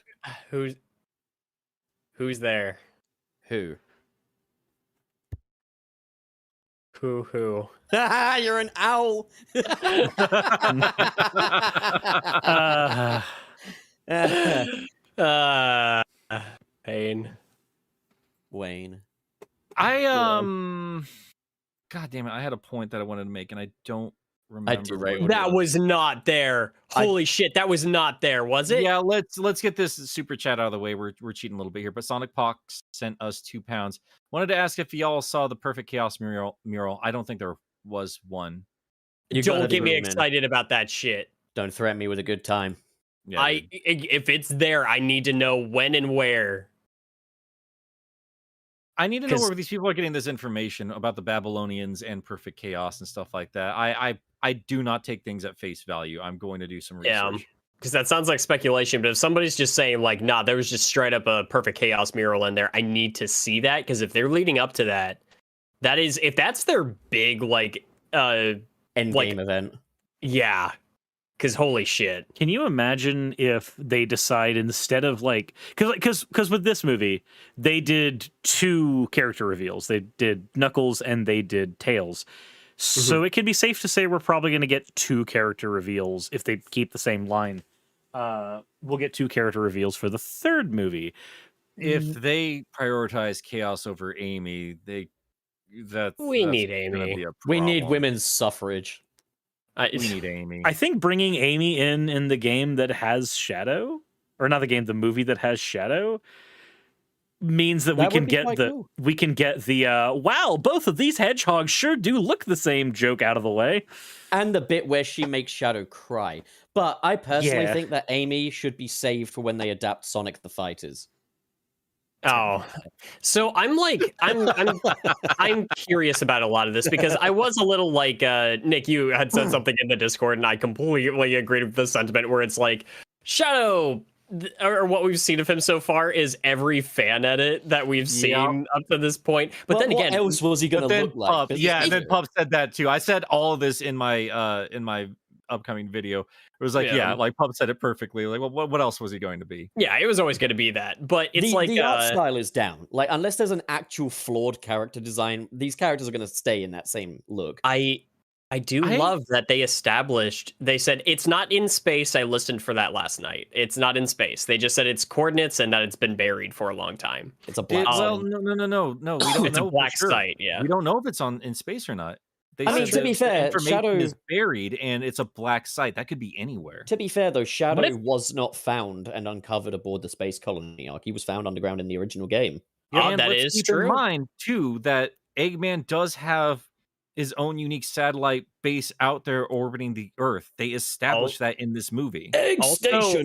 Who's there? Who? Who? You're an owl. Uh, Pain. Wayne. God damn it! I had a point that I wanted to make, and I don't remember. derailed what it That was not there. Holy shit, that was not there, was it? Yeah, let's get this super chat out of the way. We're cheating a little bit here, but Sonic Pox sent us £2. Wanted to ask if y'all saw the Perfect Chaos mural. I don't think there was one. You gotta Don't get me prove, man. excited about that shit. Don't threaten me with a good time. Yeah, If it's there, I need to know when and where. I need to know 'cause- where these people are getting this information about the Babylonians and Perfect Chaos and stuff like that. I do not take things at face value. I'm going to do some Yeah. research. Because that sounds like speculation, but if somebody's just saying like, nah, there was just straight up a Perfect Chaos mural in there, I need to see that. Because if they're leading up to that, if that's their big like End Like- game event. yeah. Because holy shit. Can you imagine if they decide instead of like because with this movie they did 2 character reveals. They did Knuckles and they did Tails. So it can be safe to say we're probably going to get 2 character reveals if they keep the same line. We'll get 2 character reveals for the 3rd movie. If they prioritize Chaos over Amy, We need gonna Amy. be a We need problem. women's suffrage. I, We need Amy. I think bringing Amy in the game that has Shadow, or not the game, the movie that has Shadow, means that we That would can be get quite the cool. wow, both of these hedgehogs sure do look the same joke out of the way. And the bit where she makes Shadow cry. But I personally Yeah. think that Amy should be saved for when they adapt Sonic the Fighters. oh, so I'm curious about a lot of this because I was a little like Nick. You had said something in the Discord, and I completely agreed with the sentiment where it's like Shadow. Or what we've seen of him so far is every fan edit that we've seen up to this point. But then what again, else was he going to But then look like? Pup, 'Cause yeah, it's and then easier. Pup said that too. I said all of this in my upcoming video. It was like, Yeah. yeah, like Pup said it perfectly. Like, what else was he going to be? yeah, it was always going to be that. But it's the, like the art style is down. Like, unless there's an actual flawed character design, these characters are going to stay in that same look. I do love that they said it's not in space. I listened for that last night. It's not in space. They just said it's coordinates and that it's been buried for a long time. It's a black. Well, hole. no. We don't It's know a black for sure. site, yeah. We don't know if it's in space or not. They I mean, said to that be the fair, information Shadow- is buried and it's a black site. That could be anywhere. To be fair, though, Shadow if- was not found and uncovered aboard the space colony arc. He was found underground in the original game. And that let's is keep true. in mind too that Eggman does have his own unique satellite base out there orbiting the Earth. They established that in this movie. Egg Also-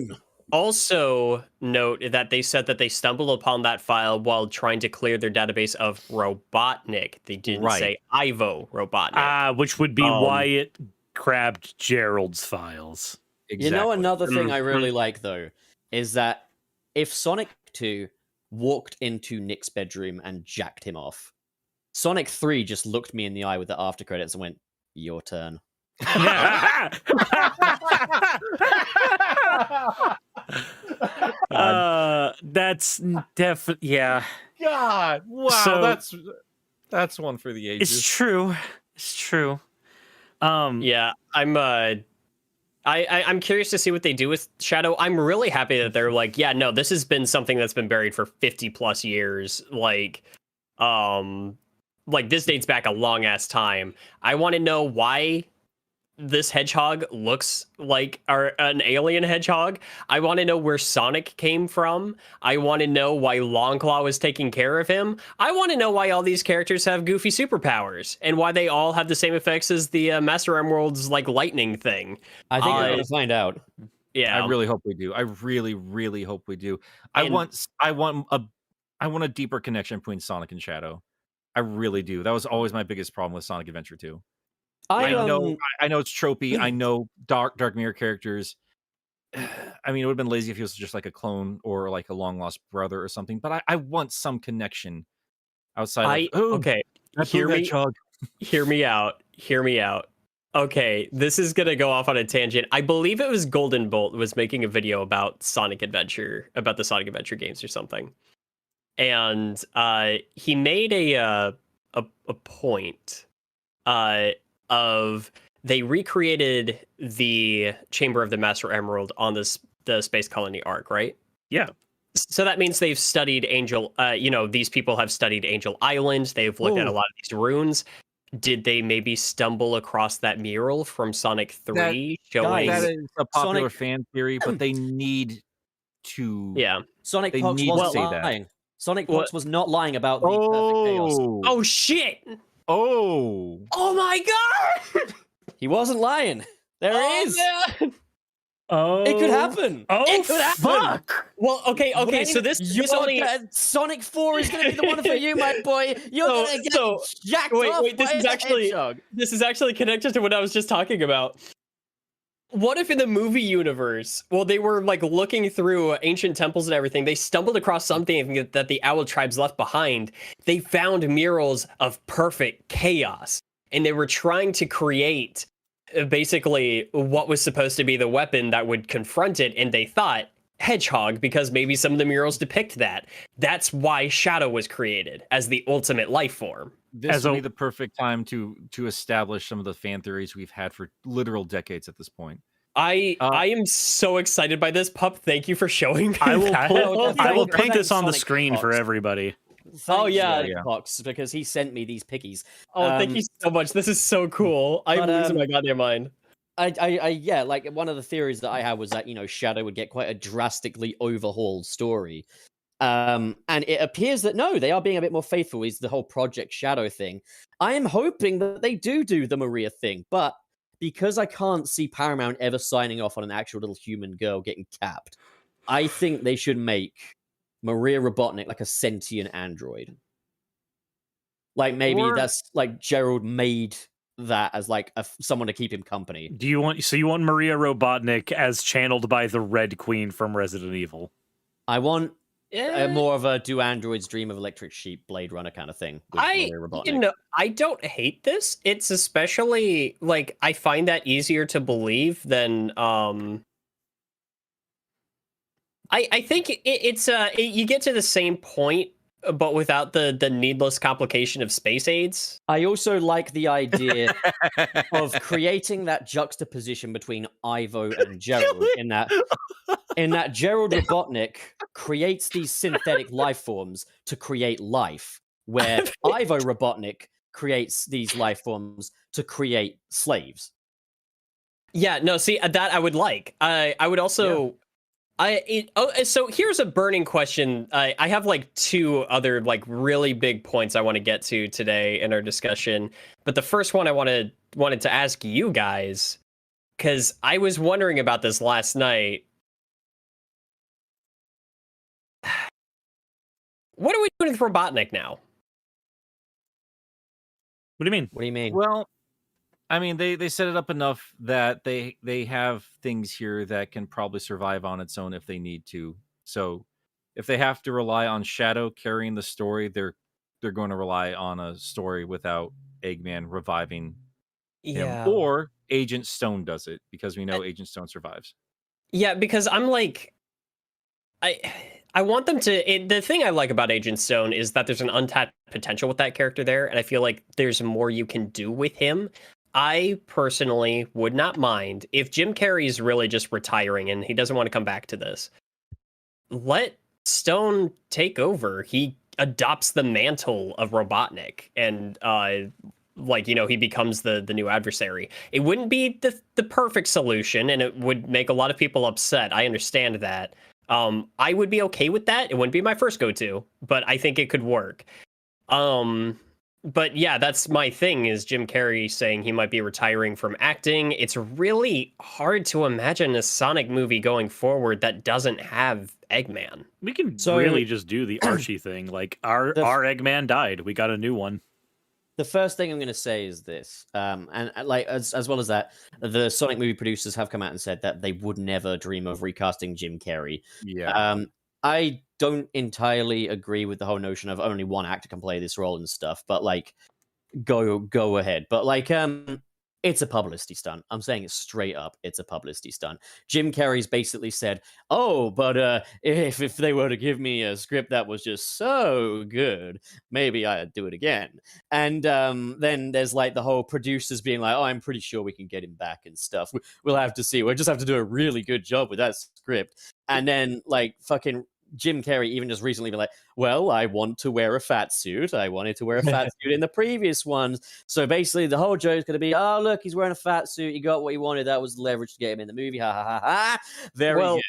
Also, note that they said that they stumbled upon that file while trying to clear their database of Robotnik. They didn't Right. say Ivo Robotnik. Which would be Um, why it grabbed Gerald's files. You know, another thing I Mhm. really like, though, is that if Sonic 2 walked into Nick's bedroom and jacked him off, Sonic 3 just looked me in the eye with the after credits and went, "Your turn." That's definitely, yeah. God, wow, So- that's one for the ages. It's true. It's true. Yeah, I'm curious to see what they do with Shadow. I'm really happy that they're like, yeah, no, this has been something that's been buried for 50 plus years. Like this dates back a long ass time. I want to know why this hedgehog looks like an alien hedgehog. I want to know where Sonic came from. I want to know why Longclaw was taking care of him. I want to know why all these characters have goofy superpowers and why they all have the same effects as the Master Emerald's like lightning thing. I think we're I- going to find out. Yeah, I really hope we do. I really, really hope we do. I And- want a deeper connection between Sonic and Shadow. I really do. That was always my biggest problem with Sonic Adventure 2. I know it's tropey. I know Dark Mirror characters. I mean, it would have been lazy if he was just like a clone or like a long lost brother or something. But I want some connection outside. Okay, hear me. Hedgehog. Hear me out. Hear me out. Okay, this is gonna go off on a tangent. I believe it was Golden Bolt was making a video about Sonic Adventure, about the Sonic Adventure games or something, and he made a point of they recreated the Chamber of the Master Emerald on the Space Colony arc, right? Yeah. So that means they've studied Angel. These people have studied Angel Island. They've looked at a lot of these runes. Did they maybe stumble across that mural from Sonic 3 showing? guys, That is a popular Sonic- fan theory, but they need to. Yeah. Sonic They Fox need to wasn't say that. lying. Sonic What? Fox was not lying about the perfect chaos. Oh shit! Oh. Oh my god! He wasn't lying. There it is. Man. Oh, It could happen. Oh, It could happen. fuck! Well, okay. So Wayne, this you're only. Sonic 4 is going to be the one for you, my boy. You're So- going to get so- jacked wait, off wait, this by is a actually- hedgehog. This is actually connected to what I was just talking about. What if in the movie universe, well, they were like looking through ancient temples and everything, they stumbled across something that the Owl tribes left behind. They found murals of perfect chaos, and they were trying to create basically what was supposed to be the weapon that would confront it, and they thought hedgehog because maybe some of the murals depict that. That's why Shadow was created as the ultimate life form. This As would a- be the perfect time to establish some of the fan theories we've had for literal decades at this point. I am so excited by this, Pup. Thank you for showing me I will that. pull, I will Thank put this on the Sonic screen for Fox. everybody. Thanks, yeah. Fox, because he sent me these pickies. Oh, thank you so much. This is so cool. I'm but, losing my goddamn mind. Yeah, like one of the theories that I had was that Shadow would get quite a drastically overhauled story, and it appears that no, they are being a bit more faithful. Is the whole Project Shadow thing? I am hoping that they do the Maria thing, but because I can't see Paramount ever signing off on an actual little human girl getting capped, I think they should make Maria Robotnik like a sentient android. Like maybe Or- that's like Gerald made that as like someone to keep him company. Do you want Maria Robotnik as channeled by the Red Queen from Resident Evil? I want Yeah. more of a do androids dream of electric sheep Blade Runner kind of thing with Maria Robotnik. I don't hate this. It's especially like I find that easier to believe than I think it's you get to the same point but without the needless complication of space aids. I also like the idea of creating that juxtaposition between Ivo and Gerald in that Gerald Robotnik creates these synthetic life forms to create life, where Ivo Robotnik creates these life forms to create slaves. Yeah, no, see that I would like. I would also so here's a burning question. I have like two other like really big points I want to get to today in our discussion. But the first one I wanted to ask you guys, because I was wondering about this last night. What are we doing with Robotnik now? What do you mean? What do you mean? Well, I mean, they set it up enough that they have things here that can probably survive on its own if they need to. So, if they have to rely on Shadow carrying the story, they're going to rely on a story without Eggman reviving him, or Agent Stone does it because we know Agent Stone survives. Yeah, because I'm like, I want them to. The thing I like about Agent Stone is that there's an untapped potential with that character there, and I feel like there's more you can do with him. I personally would not mind if Jim Carrey is really just retiring and he doesn't want to come back to this. Let Stone take over. He adopts the mantle of Robotnik and he becomes the new adversary. It wouldn't be the perfect solution and it would make a lot of people upset. I understand that. I would be okay with that. It wouldn't be my first go-to, but I think it could work. But yeah, that's my thing is Jim Carrey saying he might be retiring from acting. It's really hard to imagine a Sonic movie going forward that doesn't have Eggman. We can really just do the Archie thing. Like our Eggman died. We got a new one. The first thing I'm going to say is this, and like as well as that, the Sonic movie producers have come out and said that they would never dream of recasting Jim Carrey. Yeah. I don't entirely agree with the whole notion of only one actor can play this role and stuff, but like, go ahead. But like, it's a publicity stunt. I'm saying it straight up. It's a publicity stunt. Jim Carrey's basically said, "Oh, but if they were to give me a script that was just so good, maybe I'd do it again." And then there's like the whole producers being like, "Oh, I'm pretty sure we can get him back and stuff. We'll have to see. We'll just have to do a really good job with that script." And then like fucking Jim Carrey even just recently been like, "Well, I want to wear a fat suit. I wanted to wear a fat suit in the previous ones." So basically the whole joke is going to be, "Oh, look, he's wearing a fat suit. He got what he wanted. That was leverage to get him in the movie. Ha ha ha ha." Very good.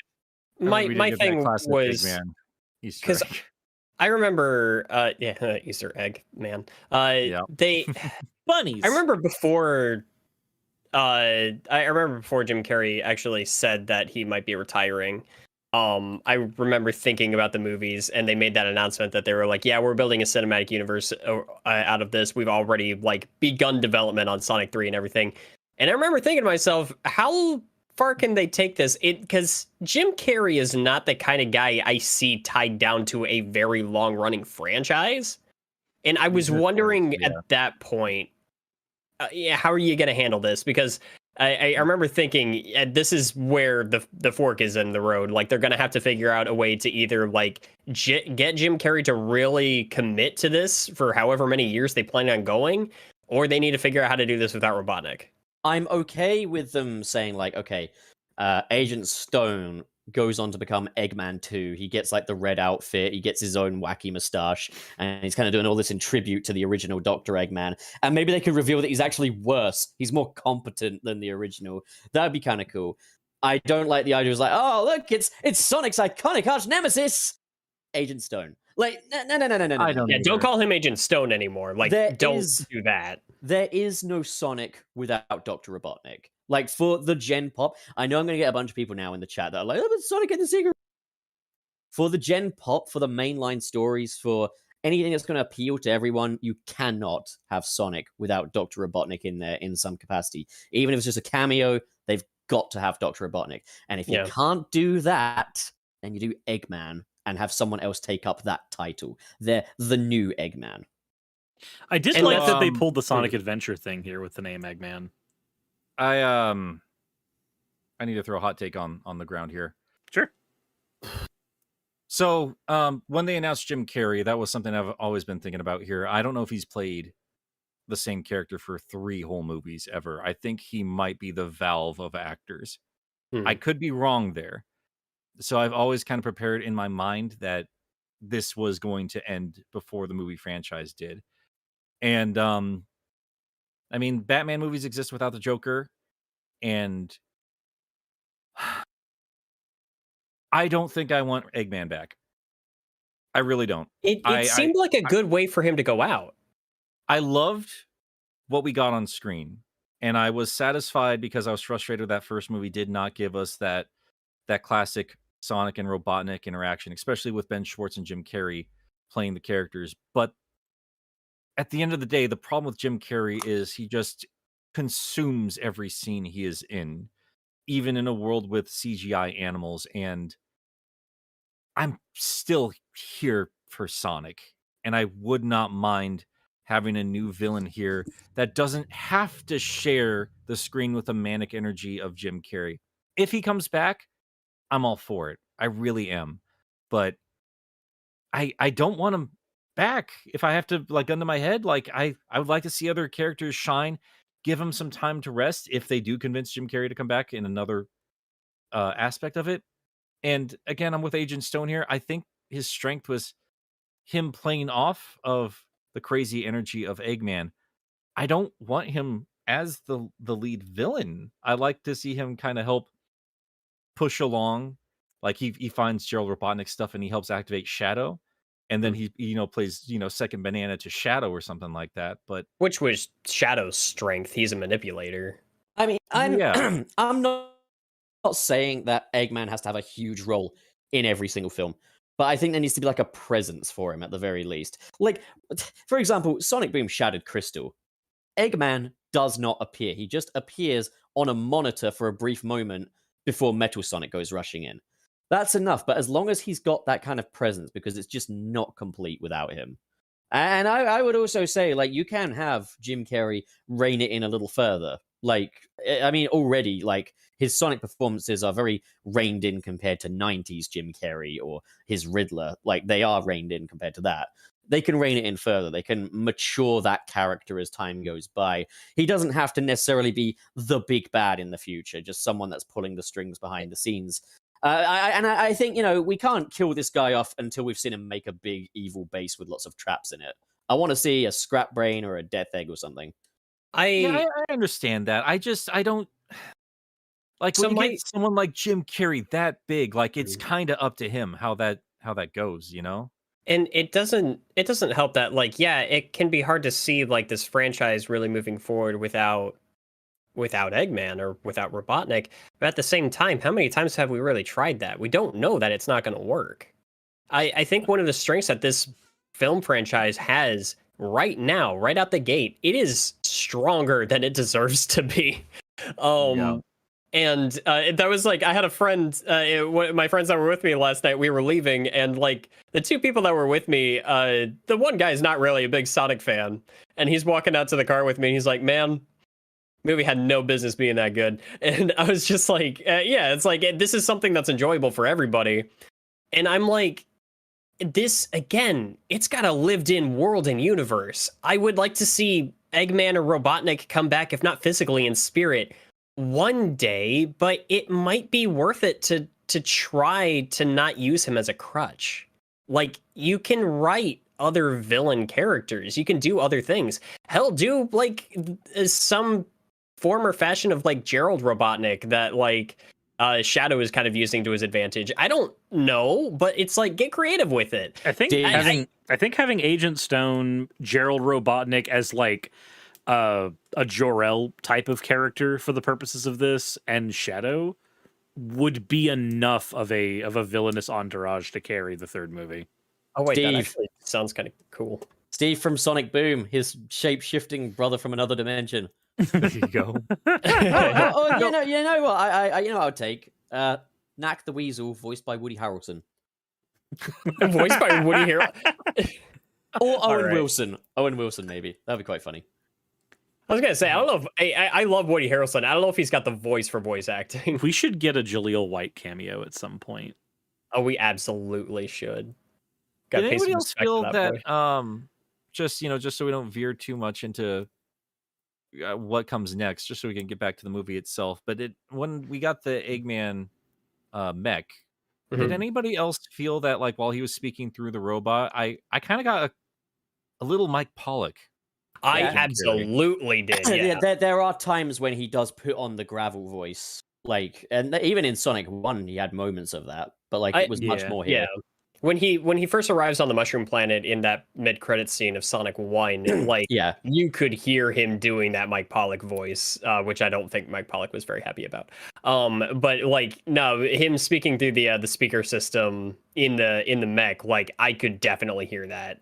My thing was because I remember Easter egg man. They Bunnies. I remember before Jim Carrey actually said that he might be retiring. I remember thinking about the movies and they made that announcement that they were like, yeah, we're building a cinematic universe out of this. We've already like begun development on Sonic 3 and everything. And I remember thinking to myself, how far can they take this? Because Jim Carrey is not the kind of guy I see tied down to a very long running franchise. And I was wondering at that point, how are you going to handle this? Because I remember thinking this is where the fork is in the road. Like they're going to have to figure out a way to either like get Jim Carrey to really commit to this for however many years they plan on going, or they need to figure out how to do this without Robotnik. I'm okay with them saying like, okay, Agent Stone goes on to become Eggman 2. He gets like the red outfit, he gets his own wacky mustache, and he's kind of doing all this in tribute to the original Dr. Eggman. And maybe they could reveal that he's actually worse. He's more competent than the original. That'd be kind of cool. I don't like the idea of like, oh, look, it's Sonic's iconic arch nemesis, Agent Stone. Like, no. I don't Yeah, either. don't call him Agent Stone anymore. Like, There don't is- do that. There is no Sonic without Dr. Robotnik. Like, for the Gen Pop, I know I'm going to get a bunch of people now in the chat that are like, oh, but Sonic in the Secret. For the Gen Pop, for the mainline stories, for anything that's going to appeal to everyone, you cannot have Sonic without Dr. Robotnik in there in some capacity. Even if it's just a cameo, they've got to have Dr. Robotnik. And if you Yeah. can't do that, then you do Eggman and have someone else take up that title. They're the new Eggman. I did And like that they um, pulled the Sonic Adventure thing here with the name Eggman. I need to throw a hot take on the ground here. Sure. So, when they announced Jim Carrey, that was something I've always been thinking about here. I don't know if he's played the same character for 3 whole movies ever. I think he might be the Valve of actors. I could be wrong there. So I've always kind of prepared in my mind that this was going to end before the movie franchise did. And I mean, Batman movies exist without the Joker, and I don't think I want Eggman back. I really don't. It I- seemed like a good way for him to go out. I loved what we got on screen, and I was satisfied because I was frustrated that first movie did not give us that classic Sonic and Robotnik interaction, especially with Ben Schwartz and Jim Carrey playing the characters. But at the end of the day, the problem with Jim Carrey is he just consumes every scene he is in, even in a world with CGI animals. And I'm still here for Sonic, and I would not mind having a new villain here that doesn't have to share the screen with the manic energy of Jim Carrey. If he comes back, I'm all for it. I really am. But I don't want him back. If I have to like gun to my head, like I would like to see other characters shine, give him some time to rest if they do convince Jim Carrey to come back in another aspect of it. And again, I'm with Agent Stone here. I think his strength was him playing off of the crazy energy of Eggman. I don't want him as the lead villain. I like to see him kind of help push along. Like he finds Gerald Robotnik stuff and he helps activate Shadow. And then he plays, second banana to Shadow or something like that. But Which was Shadow's strength. He's a manipulator. I mean, Yeah. I'm not saying that Eggman has to have a huge role in every single film, but I think there needs to be like a presence for him at the very least. Like, for example, Sonic Boom Shattered Crystal. Eggman does not appear. He just appears on a monitor for a brief moment before Metal Sonic goes rushing in. That's enough, but as long as he's got that kind of presence, because it's just not complete without him. And I would also say, like, you can have Jim Carrey rein it in a little further. Like, I mean, already, like, his Sonic performances are very reined in compared to 90s Jim Carrey or his Riddler. Like, they are reined in compared to that. They can rein it in further. They can mature that character as time goes by. He doesn't have to necessarily be the big bad in the future, just someone that's pulling the strings behind the scenes. I think, we can't kill this guy off until we've seen him make a big evil base with lots of traps in it. I want to see a scrap brain or a death egg or something. yeah, I understand that. I don't like So when you get someone like Jim Carrey that big, like it's kind of up to him how that goes, And it doesn't help that, like, yeah, it can be hard to see like this franchise really moving forward without Eggman or without Robotnik. But at the same time, how many times have we really tried that? We don't know that it's not going to work. I think one of the strengths that this film franchise has right now, right out the gate, it is stronger than it deserves to be. And that was like, I had a friend, my friends that were with me last night, we were leaving, and like the two people that were with me, the one guy is not really a big Sonic fan, and he's walking out to the car with me, and he's like, man, movie had no business being that good. And I was just like, yeah, it's like, this is something that's enjoyable for everybody. And I'm like, this, again, it's got a lived-in world and universe. I would like to see Eggman or Robotnik come back, if not physically, in spirit, one day, but it might be worth it to to try to not use him as a crutch. Like, you can write other villain characters. You can do other things. Hell, do like some form or fashion of like Gerald Robotnik that like Shadow is kind of using to his advantage. I don't know, but it's like, get creative with it. I think having Agent Stone, Gerald Robotnik as like a Jor-El type of character for the purposes of this, and Shadow would be enough of a villainous entourage to carry the third movie. Oh wait, that Steve. actually sounds kind of cool. Steve from Sonic Boom, his shape-shifting brother from another dimension. There you go. You know what? I would take Knack the Weasel, voiced by Woody Harrelson, Voiced by Woody Harrelson. or Owen right. Wilson. Owen Wilson, maybe that'd be quite funny. I was gonna say, I don't know if I love Woody Harrelson. I don't know if he's got the voice for voice acting. We should get a Jaleel White cameo at some point. Oh, we absolutely should. Did Gotta pay anybody some else respect feel to that boy. just so we don't veer too much into what comes next, just so we can get back to the movie itself, but when we got the Eggman mech, did Mhm. anybody else feel that like while he was speaking through the robot, I kind of got a little Mike Pollock? I Yeah. absolutely did. Yeah. There are times when he does put on the gravel voice, like, and even in Sonic 1, he had moments of that, but like it was much more here. Yeah. When he first arrives on the Mushroom Planet in that mid-credit scene of Sonic 1, like Yeah. you could hear him doing that Mike Pollock voice, which I don't think Mike Pollock was very happy about. But like no, him speaking through the speaker system in the mech, like I could definitely hear that.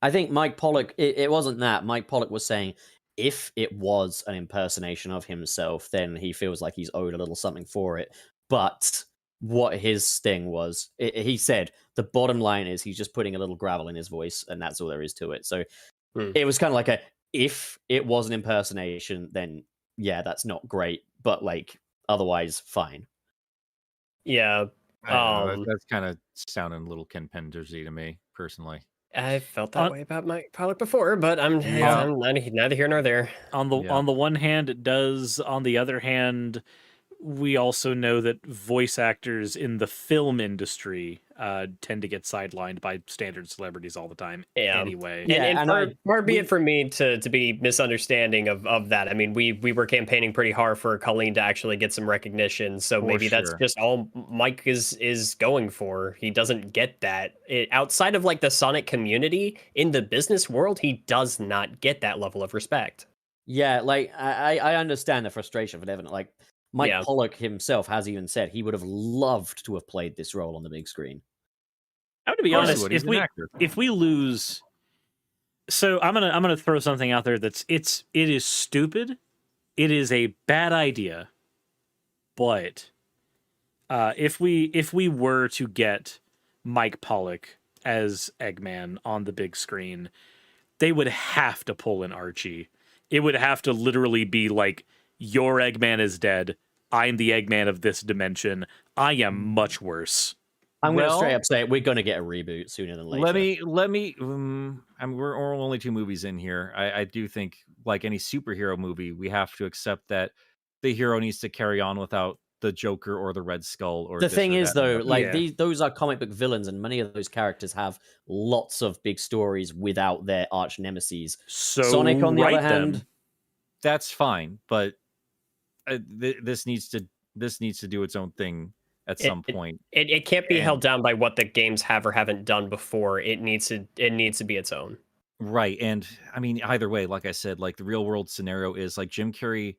I think Mike Pollock, it wasn't that. Mike Pollock was saying if it was an impersonation of himself, then he feels like he's owed a little something for it. But what his sting was, he said the bottom line is he's just putting a little gravel in his voice, and that's all there is to it. So it was kind of like if it was an impersonation, then yeah, that's not great. But like otherwise, fine. Yeah. I don't know, that's kind of sounding a little Ken Pendersy to me personally. I felt that way about Mike Pollock before, but I'm neither here nor there. On the one hand, it does. On the other hand, we also know that voice actors in the film industry tend to get sidelined by standard celebrities all the time. Yeah. Anyway, And far be it from me to be misunderstanding of that. I mean, we were campaigning pretty hard for Colleen to actually get some recognition, so maybe that's just all Mike is going for. He doesn't get that outside of like the Sonic community in the business world. He does not get that level of respect. Yeah, like I understand the frustration for Devin. Like Mike Pollock himself has even said he would have loved to have played this role on the big screen. I'm gonna be honest. If we lose, so I'm gonna throw something out there it is stupid. It is a bad idea. But if we were to get Mike Pollock as Eggman on the big screen, they would have to pull in Archie. It would have to literally be like, your Eggman is dead. I'm the Eggman of this dimension. I am much worse. I'm going to straight up say we're going to get a reboot sooner than later. Let me. I mean, we're only 2 movies in here. I do think, like any superhero movie, we have to accept that the hero needs to carry on without the Joker or the Red Skull. Or the thing is, though, like those are comic book villains, and many of those characters have lots of big stories without their arch nemesis. So Sonic, on the other hand, that's fine, but this needs to do its own thing at some point. It can't be held down by what the games have or haven't done before. It needs to be its own. Right. And I mean, either way, like I said, like the real world scenario is like Jim Carrey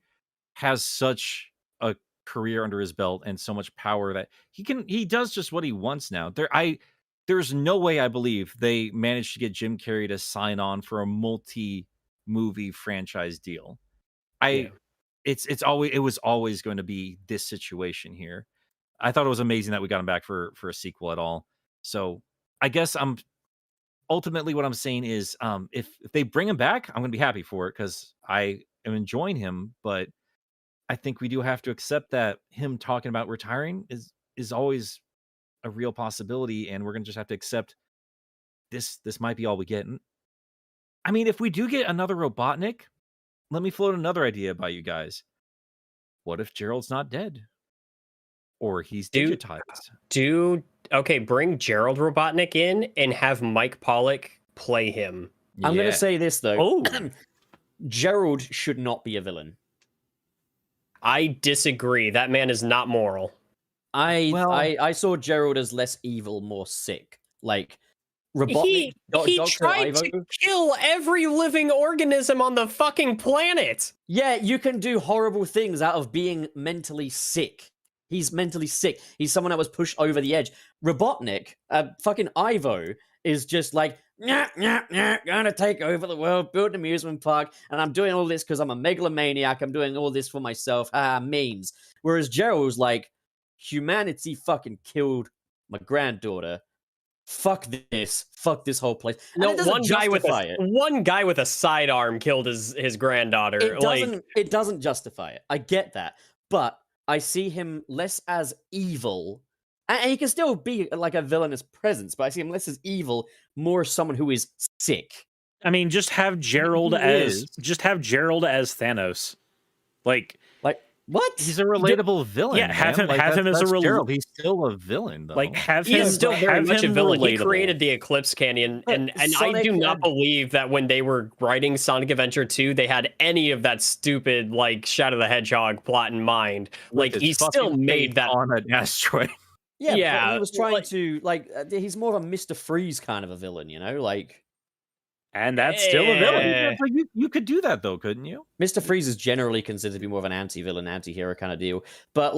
has such a career under his belt and so much power that he does just what he wants now. There's no way I believe they managed to get Jim Carrey to sign on for a multi-movie franchise deal. It was always going to be this situation here. I thought it was amazing that we got him back for a sequel at all. So I guess ultimately what I'm saying is if they bring him back, I'm going to be happy for it because I am enjoying him. But I think we do have to accept that him talking about retiring is always a real possibility, and we're going to just have to accept this might be all we get. And, I mean, if we do get another Robotnik, let me float another idea by you guys. What if Gerald's not dead? or he's Dude. digitized. Okay, bring Gerald Robotnik in and have Mike Pollock play him. I'm going Yeah. to say this though. Oh. Gerald should not be a villain. I disagree. That man is not moral. I saw Gerald as less evil, more sick. Like Robotnik, He Dr. tried Ivo. to kill every living organism on the fucking planet. Yeah, you can do horrible things out of being mentally sick. He's mentally sick. He's someone that was pushed over the edge. Robotnik, fucking Ivo, is just like, gonna take over the world, build an amusement park, and I'm doing all this because I'm a megalomaniac. I'm doing all this for myself. Memes. Whereas Gerald's like, humanity fucking killed my granddaughter. Fuck this. Fuck this whole place. And No, it doesn't justify it. one guy with a sidearm killed his granddaughter. It doesn't justify it. I get that. But I see him less as evil. And he can still be like a villainous presence, but I see him less as evil, more as someone who is sick. I mean, just have Gerald He as is. Thanos. Like What? He's a relatable villain. yeah, have man. him- have him as a that's rel- Gerald. He's still a villain, though. have he him is still very have much a him villain. He relatable. created the Eclipse Canyon, But and I Sonic do not had- believe that when they were writing Sonic Adventure 2, they had any of that stupid like Shadow the Hedgehog plot in mind. Like With he his still fucking made face that. on an asteroid. Yeah, but Yeah, he was trying like- to he's more of a Mr. Freeze kind of a villain, you know? Like And that's still a villain. Eh. But you could do that though, couldn't you? Mr. Freeze is generally considered to be more of an anti-villain, anti-hero kind of deal. But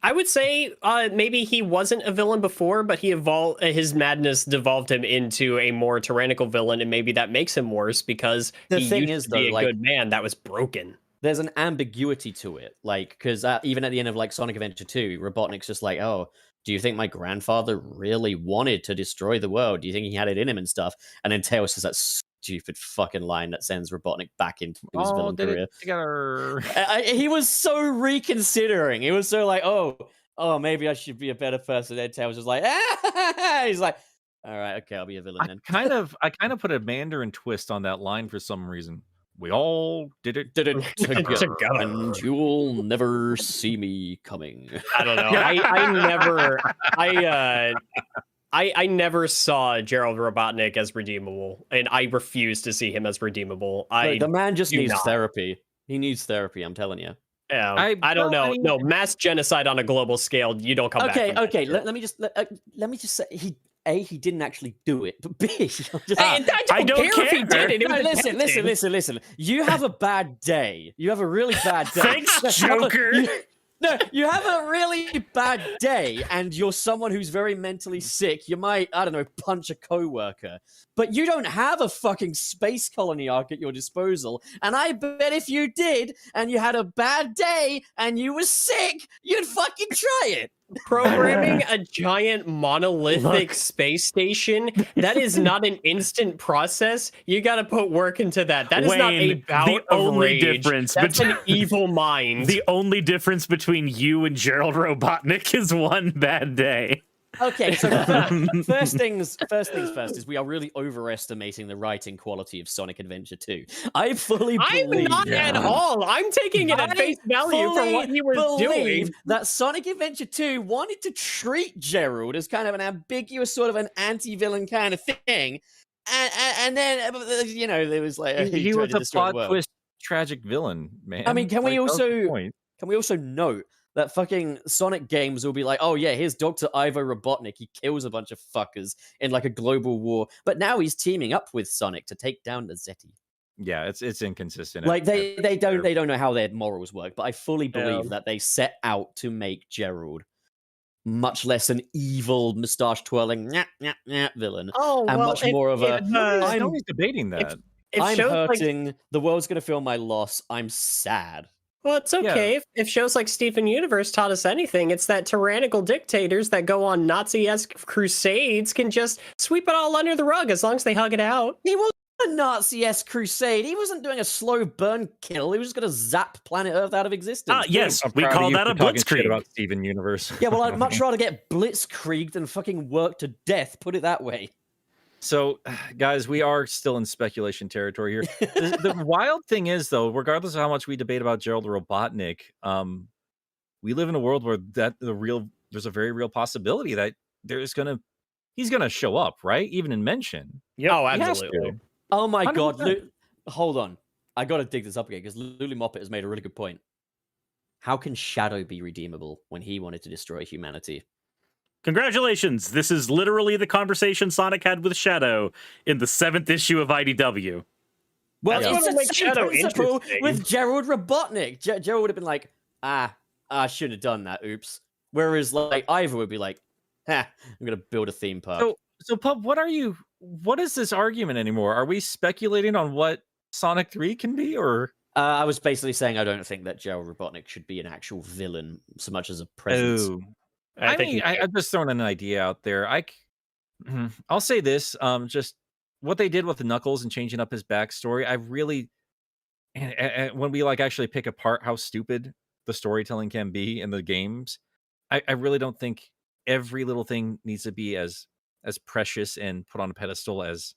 I would say maybe he wasn't a villain before, but he evolved. His madness devolved him into a more tyrannical villain, and maybe that makes him worse because The he thing used is, to be though, a like- good man that was broken. there's an ambiguity to it. Like, because even at the end of like Sonic Adventure 2, Robotnik's just like, oh, do you think my grandfather really wanted to destroy the world? Do you think he had it in him and stuff? And then Tails says that stupid fucking line that sends Robotnik back into his villain did career. it together. He was so reconsidering. He was so like, oh, maybe I should be a better person. Then Tails was like, he's like, all right, okay, I'll be a villain I then. kind of put a Mandarin twist on that line for some reason. We all did it. Did it together, Together. and you'll never see me coming. I don't know. I never saw Gerald Robotnik as redeemable, and I refuse to see him as redeemable. Look, the man just do needs not. therapy. He needs therapy. I'm telling you. I don't know. No, mass genocide on a global scale. You don't come back. Okay, from that okay. shit. Let me just say he didn't actually do it, but B, just, I don't care if he did it. It was listen. You have a bad day. You have a really bad day. Thanks, Joker. You have a really bad day, and you're someone who's very mentally sick. You might, I don't know, punch a coworker, but you don't have a fucking space colony arc at your disposal. And I bet if you did, and you had a bad day, and you were sick, you'd fucking try it. Programming a giant monolithic space station, that is not an instant process. You got to put work into that. That is not a Wayne, bout the of only rage. difference That's between- an evil mind. The only difference between you and Gerald Robotnik is one bad day. Okay, so first things first is we are really overestimating the writing quality of Sonic Adventure 2. I fully I'm believe not at all. I'm taking it at face value for what he was doing. that Sonic Adventure 2 wanted to treat Gerald as kind of an ambiguous sort of an anti-villain kind of thing. And then, you know, there was like... He tried was to a destroy the plot world. twist, tragic villain, man. I mean, can we that was the also- point. Can we also note that fucking Sonic games will be like, oh yeah, here's Dr. Ivo Robotnik. He kills a bunch of fuckers in like a global war. But now he's teaming up with Sonic to take down the Zeti. Yeah, it's inconsistent. Like they don't know how their morals work, but I fully believe Yeah. that they set out to make Gerald much less an evil mustache twirling villain. Oh, And much more of a, Nobody's debating that. I'm shows like hurting, the world's gonna feel my loss, I'm sad. Well, it's okay. If shows like Steven Universe taught us anything, it's that tyrannical dictators that go on Nazi-esque crusades can just sweep it all under the rug as long as they hug it out. He wasn't a Nazi-esque crusade. He wasn't doing a slow burn kill. He was just going to zap planet Earth out of existence. Yes, I'm we proud of call you that for a talking shit blitzkrieg. about Steven Universe. Yeah, well, I'd much rather get blitzkrieged than fucking worked to death. Put it that way. So, guys, we are still in speculation territory here. The wild thing is, though, regardless of how much we debate about Gerald Robotnik, we live in a world where there's a very real possibility that he's gonna show up, right? Even in mention. Yep. Oh, He has absolutely. to. Oh my god, 100%. hold on. I gotta dig this up again because Lulu Moppet has made a really good point. How can Shadow be redeemable when he wanted to destroy humanity? Congratulations! This is literally the conversation Sonic had with Shadow in the 7th issue of IDW. Well, That's it's what'll the make same Shadow principle interesting. with Gerald Robotnik. Gerald would have been like, I shouldn't have done that, oops. Whereas, like, Ivor would be like, I'm gonna build a theme park. So Pub, what is this argument anymore? Are we speculating on what Sonic 3 can be, or I was basically saying I don't think that Gerald Robotnik should be an actual villain so much as a presence. oh, I I think mean, I'm just throwing an idea out there. I'll say this: just what they did with the Knuckles and changing up his backstory. I really, and when we like actually pick apart how stupid the storytelling can be in the games, I really don't think every little thing needs to be as precious and put on a pedestal as.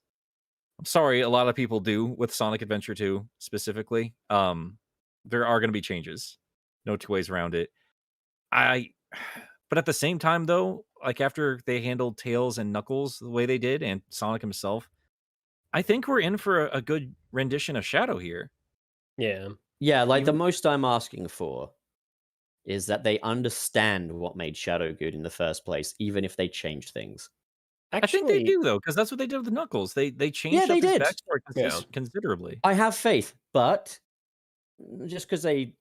I'm sorry, a lot of people do with Sonic Adventure 2 specifically. There are going to be changes, no two ways around it. But at the same time, though, like after they handled Tails and Knuckles the way they did, and Sonic himself, I think we're in for a good rendition of Shadow here. Yeah. Yeah, like the most I'm asking for is that they understand what made Shadow good in the first place, even if they change things. I think they do though, because that's what they did with the Knuckles. They changed they up his did. backstory Yeah. considerably. I have faith, but just because they,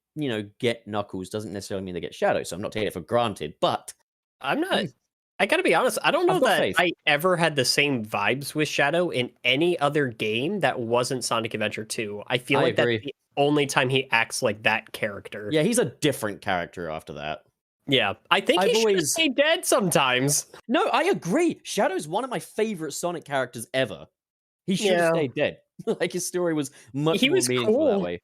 get Knuckles doesn't necessarily mean they get Shadow. So I'm not taking it for granted. But I'm not. I gotta be honest. I don't know I've got that faith. I ever had the same vibes with Shadow in any other game that wasn't Sonic Adventure 2. I feel I like agree. that's the only time he acts like that character. yeah, he's a different character after that. Yeah. I think I've he should always- stay dead sometimes. No, I agree. Shadow's one of my favorite Sonic characters ever. He should have Yeah. stayed dead. Like his story was much He more was meaningful that cool. way.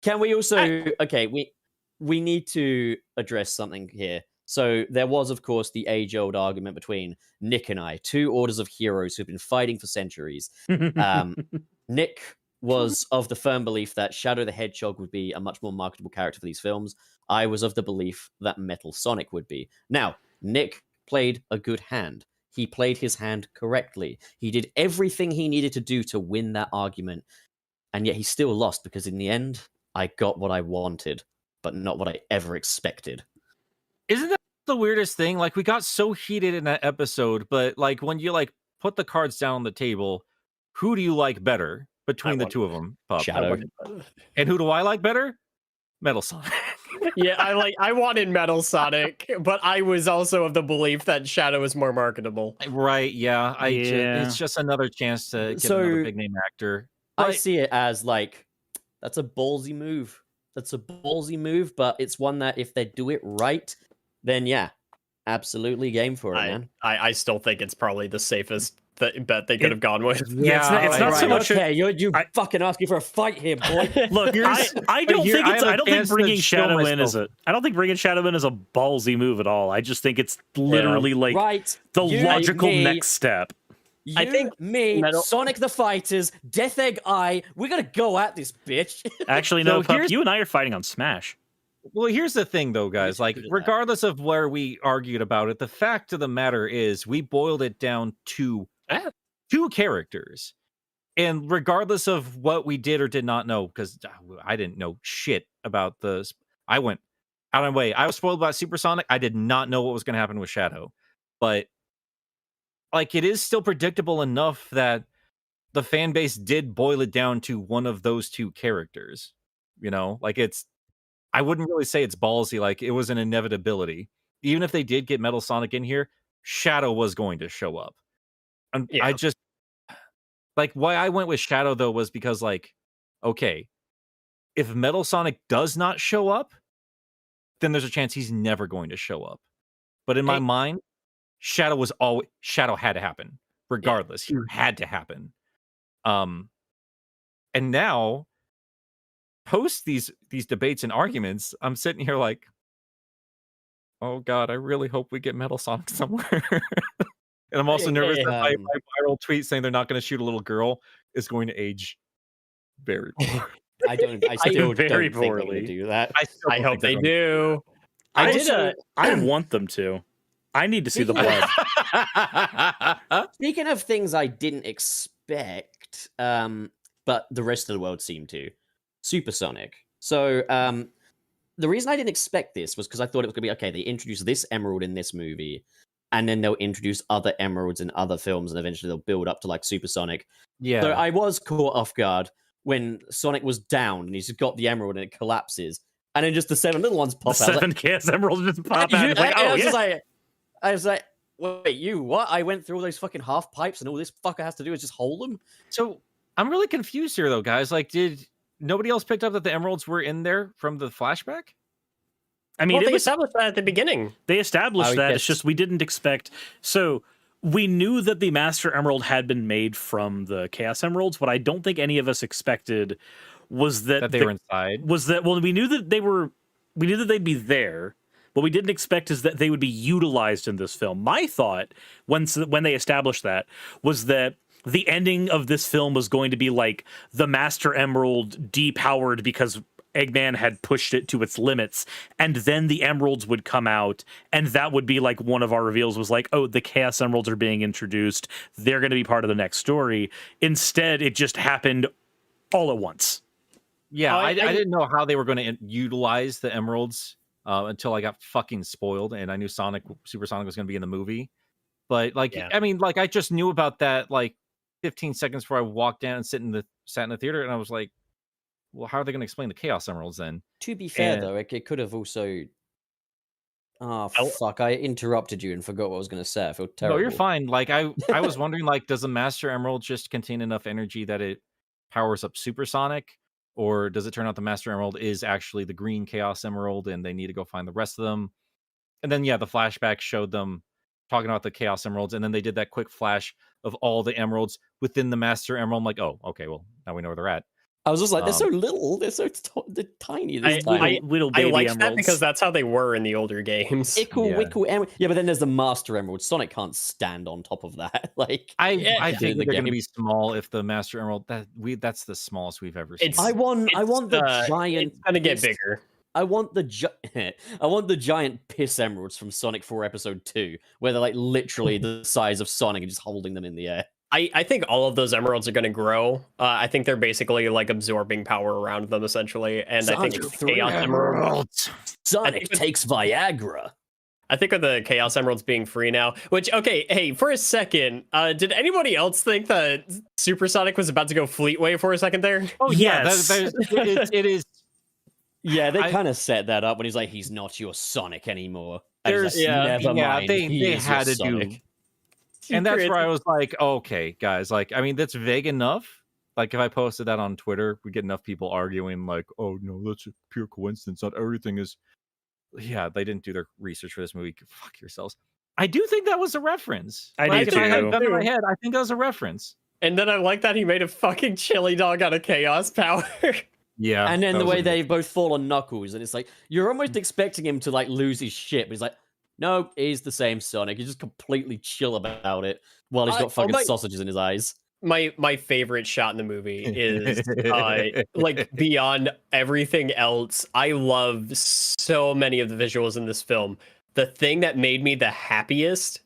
Can we also okay, we need to address something here. So there was, of course, the age-old argument between Nick and I, two orders of heroes who've been fighting for centuries. Nick was of the firm belief that Shadow the Hedgehog would be a much more marketable character for these films. I was of the belief that Metal Sonic would be. Now, Nick played a good hand. He played his hand correctly. He did everything he needed to do to win that argument. And yet he still lost because in the end, I got what I wanted, but not what I ever expected. Isn't that the weirdest thing? Like we got so heated in that episode, but like when you like put the cards down on the table, who do you like better between the two of them? Pup? Shadow. And who do I like better? Metal Sonic. Yeah, I wanted Metal Sonic, but I was also of the belief that Shadow is more marketable. Right? Yeah. Yeah. It's just another chance to get So, another big name actor. I But- see it as like, that's a ballsy move. That's a ballsy move, but it's one that if they do it right, then yeah, absolutely game for it, man. I still think it's probably the safest bet they could have gone with. Yeah, it's not so much. Okay, you I- fucking asking for a fight here, boy. Look, Here's- I don't here, think I it's. have I a don't think chance to bringing show Shadow in myself. I don't think bringing Shadow in is a ballsy move at all. I just think it's literally like right. the You, logical me, next step. You, I think me, Metal- Sonic the Fighters, Death Egg Eye, we're gonna go at this bitch. Actually, So no, Pup, here's- you and I are fighting on Smash. Well, here's the thing, though, guys. Like, do that. regardless of where we argued about it, the fact of the matter is we boiled it down to Ah. two characters. And regardless of what we did or did not know, because I didn't know shit about the. I went out of my way. I was spoiled about Supersonic. I did not know what was going to happen with Shadow. But, like, it is still predictable enough that the fan base did boil it down to one of those two characters. You know, like, it's. I wouldn't really say it's ballsy. Like it was an inevitability. Even if they did get Metal Sonic in here, Shadow was going to show up. And Yeah. I just like why I went with Shadow though was because like, okay, if Metal Sonic does not show up, then there's a chance he's never going to show up. But in my Hey. mind, Shadow had to happen regardless. He had to happen. And now post these debates and arguments, I'm sitting here like, oh god, I really hope we get Metal Sonic somewhere. And I'm also nervous that my viral tweet saying they're not going to shoot a little girl is going to age very poorly. I still very don't think they're poorly. gonna do that. I I hope they do. I did I want them to. I need to see the Speaking blood. Speaking of things I didn't expect, but the rest of the world seemed to, Supersonic. So the reason I didn't expect this was because I thought it was going to be okay. They introduce this emerald in this movie, and then they'll introduce other emeralds in other films, and eventually they'll build up to like Supersonic. Yeah. So I was caught off guard when Sonic was down and he's got the emerald and it collapses, and then just the 7 little ones The pop out. I was 7 chaos emeralds just pop like, out. It's like, I oh was yeah. just like, I was like, wait, you what? I went through all those fucking half pipes, and all this fucker has to do is just hold them. So I'm really confused here, though, guys. Like, did nobody else picked up that the emeralds were in there from the flashback? I mean, well, it they was, established that at the beginning. they established I that. It's guess- just we didn't expect. So we knew that the Master Emerald had been made from the Chaos Emeralds. What I don't think any of us expected was that, That they were inside. well, we knew that we knew that they'd be there. What we didn't expect is that they would be utilized in this film. My thought when they established that was that the ending of this film was going to be like the Master Emerald depowered because Eggman had pushed it to its limits, and then the emeralds would come out, and that would be like one of our reveals was like, oh, the Chaos Emeralds are being introduced. They're going to be part of the next story. Instead, it just happened all at once. Yeah, Oh, I I- didn't know how they were going to utilize the emeralds until I got fucking spoiled, and I knew Supersonic was going to be in the movie. But like, Yeah. I mean, like I just knew about that like 15 seconds before I walked down and sat in the theater, and I was like, well, how are they going to explain the Chaos Emeralds then? To be fair, And- though, it could have also. Oh Oh. fuck! I interrupted you and forgot what I was going to say. I feel terrible. No, you're fine. Like I was wondering, like, does the Master Emerald just contain enough energy that it powers up Supersonic, or does it turn out the Master Emerald is actually the green Chaos Emerald, and they need to go find the rest of them? And then yeah, the flashback showed them talking about the Chaos Emeralds, and then they did that quick flash of all the emeralds within the Master Emerald. I'm like, oh, okay, well now we know where they're at. I was just like, they're so little. They're so they're tiny this time. Little I baby liked emeralds. that because that's how they were in the older games. Ickle, Yeah. wickle, emerald. Yeah, but then there's the Master Emerald. Sonic can't stand on top of that. Like, I Yeah. think The they're going to game. be small if the Master Emerald that's the smallest we've ever seen. It's- I want the It's, giant. It's gonna get piss- bigger. I want I want the giant piss emeralds from Sonic 4 Episode 2, where they're like literally the size of Sonic and just holding them in the air. I think all of those emeralds are going to grow. I think they're basically like absorbing power around them essentially, and I think Sonic with the Chaos 3 Emeralds. Sonic with- takes Viagra. I think with the Chaos Emeralds being free now, which okay, hey, for a second, did anybody else think that Supersonic was about to go Fleetway for a second there? Oh yeah, Yes. it is. Yeah, they I- kind of set that up when he's like, "He's not your Sonic anymore." And he's There's like, yeah, never yeah, mind. they he is your had to do, Sonic." and that's where I was like, okay, guys, like, I mean, that's vague enough. Like, if I posted that on Twitter, we get enough people arguing, like, oh no, that's a pure coincidence. Not everything is. Yeah, they didn't do their research for this movie. Fuck yourselves. I do think that was a reference. I Like, do if I had too. done it in my head, I think that was a reference. And then I like that he made a fucking chili dog out of chaos power. Yeah, And then that the was way a- they both fall on Knuckles, and it's like you're almost expecting him to like lose his shit, but he's like, no, he's the same Sonic. He's just completely chill about it while he's I- got oh fucking my- sausages in his eyes. My favorite shot in the movie is like beyond everything else. I love so many of the visuals in this film. The thing that made me the happiest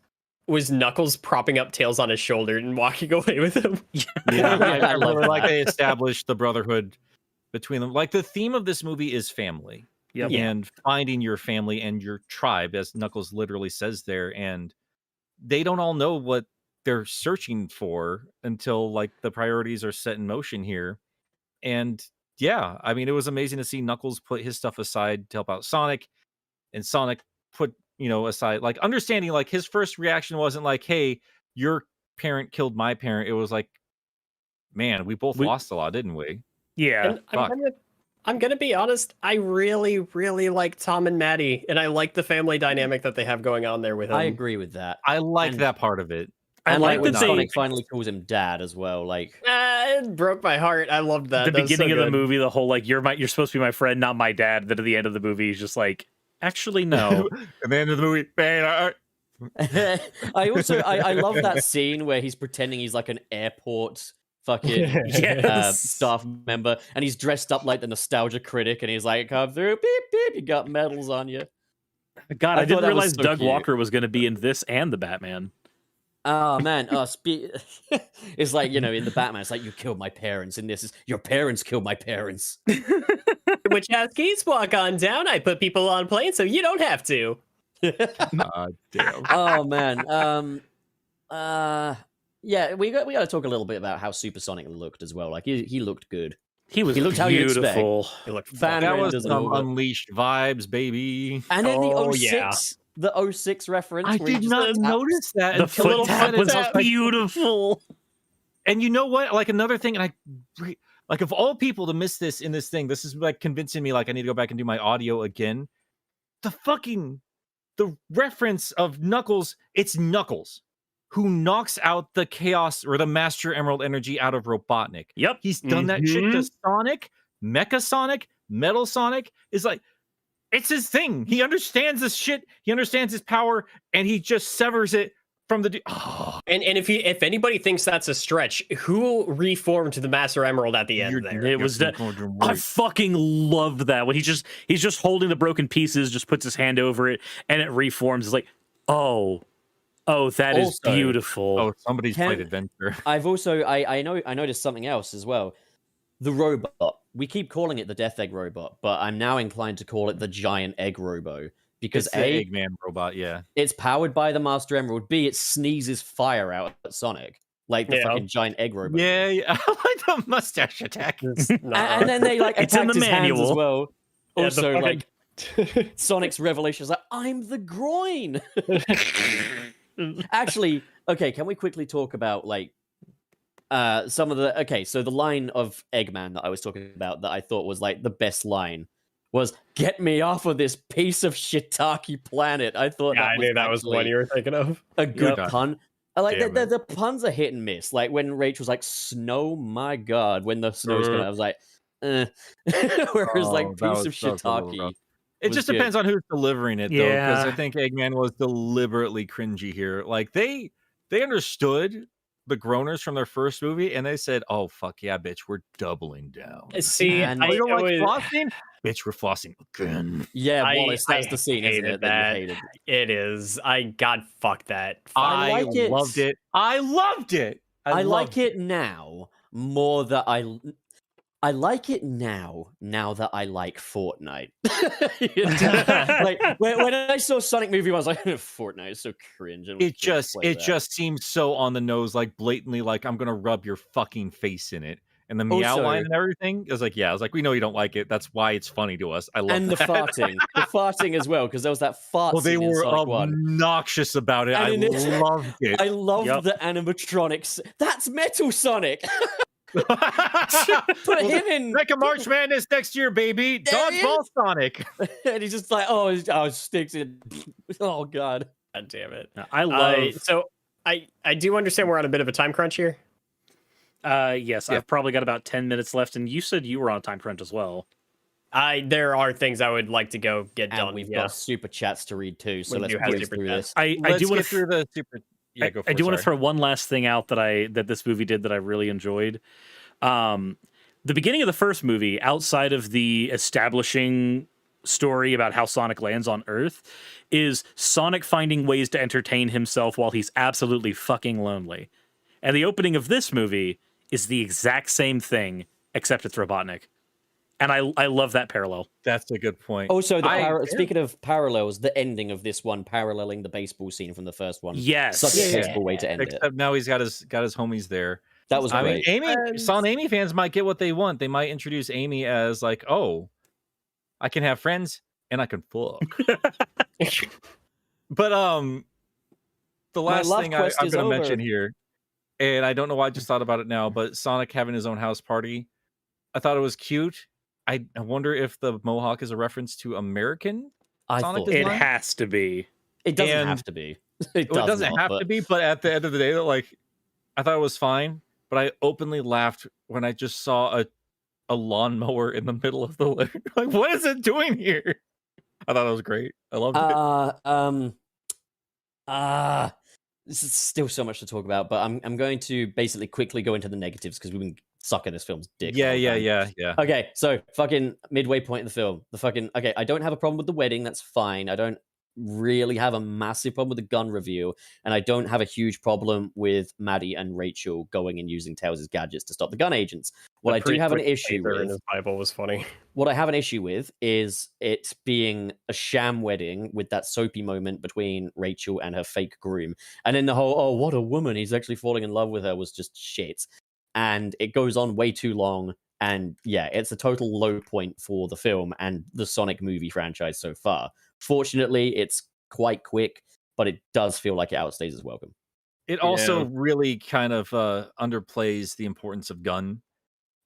was Knuckles propping up Tails on his shoulder and walking away with him. Yeah, I love remember, like that. they established the brotherhood between them. Like the theme of this movie is family. Yep. And finding your family and your tribe, as Knuckles literally says there. And they don't all know what they're searching for until like the priorities are set in motion here. And yeah, I mean, it was amazing to see Knuckles put his stuff aside to help out Sonic, and Sonic put, aside, like understanding, like his first reaction wasn't like, hey, your parent killed my parent. It was like, man, we both lost a lot, didn't we? Yeah. And fuck. I'm gonna be honest. I really, really like Tom and Maddie, and I like the family dynamic that they have going on there with him. I agree with that. I like And- that part of it. I And like when that they Sonic finally calls him dad as well. Like, It broke my heart. I loved that. the That was so beginning of the good. movie, the whole like you're supposed to be my friend, not my dad. Then at the end of the movie, he's just like, actually no. At the end of the movie, man, I love that scene where he's pretending he's like an airport fucking Yes. staff member, and he's dressed up like the nostalgia critic, and he's like, "Come through, beep beep, you got medals on you." God, I, thought didn't that was realize so Doug cute. Walker was going to be in this and the Batman. Oh man, it's like, you know, in the Batman, it's like you killed my parents. In this, is your parents killed my parents. Which has keys walk on down. I put people on planes so you don't have to. Damn. Oh man, yeah, we got to talk a little bit about how Supersonic looked as well. Like he looked good. He was He looked how you'd expect. beautiful. You look Fan That was renders and some all that. unleashed vibes, baby. And then the Oh, 06, yeah. the 06 reference. I where he did just not taps- notice that. The until foot you tap said was it. I like, beautiful. and you know what? Like another thing, and like of all people to miss this in this thing, this is like convincing me like I need to go back and do my audio again. The reference of Knuckles, it's Knuckles who knocks out the Chaos or the Master Emerald energy out of Robotnik. Yep. He's done that shit to Sonic, Mecha Sonic, Metal Sonic. Is like, it's his thing. He understands this shit. He understands his power, and he just severs it from the. Oh, And if anybody thinks that's a stretch, who reformed the Master Emerald at the end there? It was that. I fucking love that when he's just holding the broken pieces, just puts his hand over it, and it reforms. It's like, oh, that is Also- beautiful. Oh, somebody's Can- played Adventure. I've also I noticed something else as well. The robot. We keep calling it the Death Egg robot, but I'm now inclined to call it the Giant Egg Robo because It's the A, Eggman robot, yeah. it's powered by the Master Emerald. B, it sneezes fire out at Sonic like the Yeah. fucking Giant Egg robot. Yeah, yeah. I like the mustache attack. And then they like It's in attacked the his hands as manual. well. Yeah, the Also, fucking- like Sonic's revelation is like, I'm the groin. Actually, okay, can we quickly talk about like some of the so the line of Eggman that I was talking about that I thought was like the best line was "Get me off of this piece of shiitake planet." I thought Yeah, I knew that was the one actually you were thinking of. a good Yep. pun. I like Damn the puns are hit and miss. Like when Rach was like, "Snow, my god," when the snow's coming, I was like, eh. Whereas like Oh, that piece was- of that was a little shiitake. rough. It was just good. depends on who's delivering it, though, because I Yeah. think Eggman was deliberately cringy here. Like they understood the groaners from their first movie, and they said, "Oh fuck yeah, bitch, we're doubling down." See, And- I Oh, you don't like always- flossing? Bitch, we're flossing again. Yeah, I- Wallace, that's I the scene, isn't hated it? That you that. hated. It is. God, fuck that. I like it. loved it. I loved it. I like loved it now more that I like it now that I like Fortnite. You know? Like when I saw Sonic movie, I was like, Fortnite is so cringe. And It just seems so on the nose, like blatantly, like I'm gonna rub your fucking face in it. And the meow Also- line and everything is like, yeah, I was like, we know you don't like it. That's why it's funny to us. I love and the that. farting as well, because there was that fart Well, they scene in were Sonic 1. obnoxious about it. And I in it- loved it. I loved Yep. the animatronics. That's Metal Sonic. Put Well, him in. Mecha March Madness next year, baby. There he Dodgeball Sonic. And he's just like, oh, sticks in. Oh god. God damn it. I love. So I do understand we're on a bit of a time crunch here. Yes, Yeah. I've probably got about 10 minutes left, and you said you were on a time crunch as well. There are things I would like to go get And done. we've yeah. got super chats to read too, so We let's do have breeze super through chats. this. I Let's do want get through the super. Yeah, go for I it. do want to sorry. throw one last thing out that this movie did that I really enjoyed. The beginning of the first movie, outside of the establishing story about how Sonic lands on Earth, is Sonic finding ways to entertain himself while he's absolutely fucking lonely. And the opening of this movie is the exact same thing, except it's Robotnik. And I love that parallel. That's a good point. Also, I- speaking of parallels, the ending of this one paralleling the baseball scene from the first one. Yes. Such a Yeah. sensible way to end it. Except now he's got his homies there. That was I mean, great. Amy, Son Amy fans might get what they want. They might introduce Amy as like, oh, I can have friends and I can fuck. But the last love thing quest I'm is going to over. mention here, and I don't know why I just thought about it now, but Sonic having his own house party, I thought it was cute. I wonder if the mohawk is a reference to American. I Sonic thought It design? has to be. it doesn't and- have to be. It doesn't not, have but to be, but at the end of the day, like I thought it was fine. But I openly laughed when I just saw a lawnmower in the middle of the living. Like, what is it doing here? I thought it was great. I loved it. This is still so much to talk about, but I'm going to basically quickly go into the negatives because we've been sucking this film's dick. the Yeah, whole yeah, time. yeah. Okay, so fucking midway point in the film, I don't have a problem with the wedding. That's fine. I don't really have a massive problem with the gun reveal, and I don't have a huge problem with Maddie and Rachel going and using Tails' gadgets to stop the gun agents. What The I do have an pre-quick issue taser in with, his Bible was funny. what I have an issue with is it being a sham wedding with that soapy moment between Rachel and her fake groom. And then the whole, oh, what a woman, he's actually falling in love with her, was just shit. And it goes on way too long. And yeah, it's a total low point for the film and the Sonic movie franchise so far. Fortunately, it's quite quick, but it does feel like it outstays its welcome. It also really kind of underplays the importance of Gunn.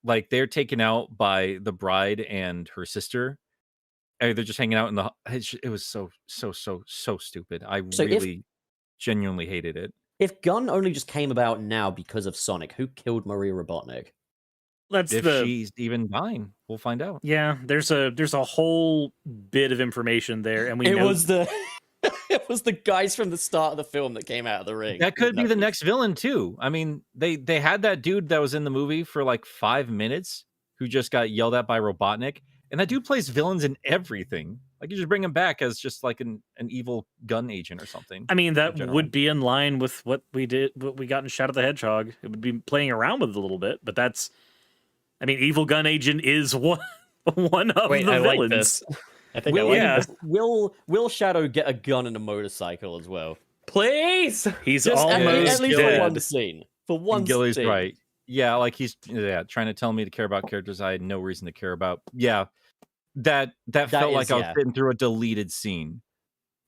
Like, they're taken out by the bride and her sister. They're just hanging out in the. It was so stupid. I So really genuinely hated it. If Gunn only just came about now because of Sonic, who killed Maria Robotnik? That's If the she's even dying, we'll find out. yeah. There's a whole bit of information there, and we It know was the it was the guys from the start of the film that came out of the ring. That could be the was- next villain too. I mean, they had that dude that was in the movie for like 5 minutes who just got yelled at by Robotnik, and that dude plays villains in everything. Like, you just bring him back as just like an evil gun agent or something. I mean, that general. would be in line with what we got in Shadow the Hedgehog. It would be playing around with it a little bit, but that's, I mean, Evil Gun Agent is one of Wait, the I villains. like this. I think I Will, like yeah. this. will Shadow get a gun and a motorcycle as well? Please. He's Just almost at least dead. for one scene. For one And Gilly's scene. right. Yeah, like he's trying to tell me to care about characters I had no reason to care about. Yeah, that felt like is, I was yeah. sitting through a deleted scene.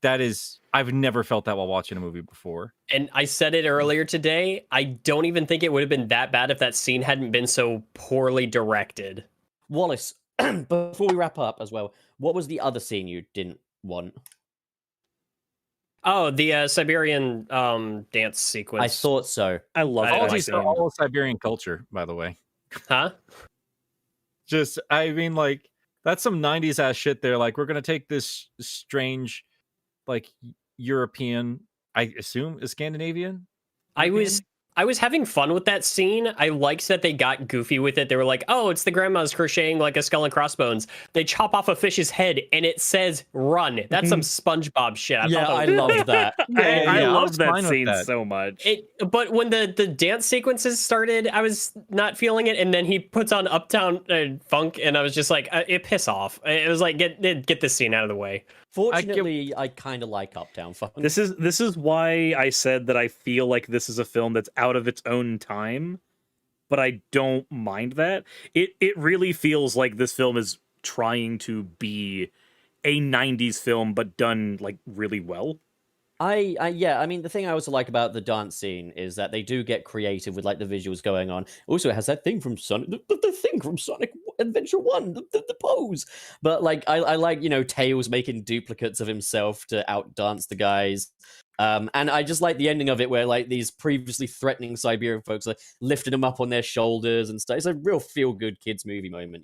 That is, I've never felt that while watching a movie before. And I said it earlier today. I don't even think it would have been that bad if that scene hadn't been so poorly directed. Wallace, before we wrap up as well, what was the other scene you didn't want? Oh, the Siberian dance sequence. I thought so. I love I that like Apologies scene. for all of Siberian culture, by the way. Huh? Just, I mean, like, that's some 90s ass shit there. Like, we're gonna take this strange, like, European, I assume is Scandinavian. I was having fun with that scene. I liked that they got goofy with it. They were like, "Oh, it's the grandmas crocheting like a skull and crossbones." They chop off a fish's head and it says "run." That's some SpongeBob shit. I Yeah, thought I that was love that. I yeah, I love was that fine with scene that. so much. But when the dance sequences started, I was not feeling it, and then he puts on Uptown Funk, and I was just like, "It piss off." It was like, get this scene out of the way. Fortunately, I kind of like Uptown Funk. This is why I said that I feel like this is a film that's out of its own time, but I don't mind that. It really feels like this film is trying to be a 90s film but done like really well. Yeah, I mean, the thing I also like about the dance scene is that they do get creative with like the visuals going on. Also, it has that thing from Sonic, the thing from Sonic Adventure 1, the pose. But like, I like, Tails making duplicates of himself to outdance the guys. And I just like the ending of it where like these previously threatening Siberian folks are lifting them up on their shoulders and stuff. It's a real feel-good kids movie moment,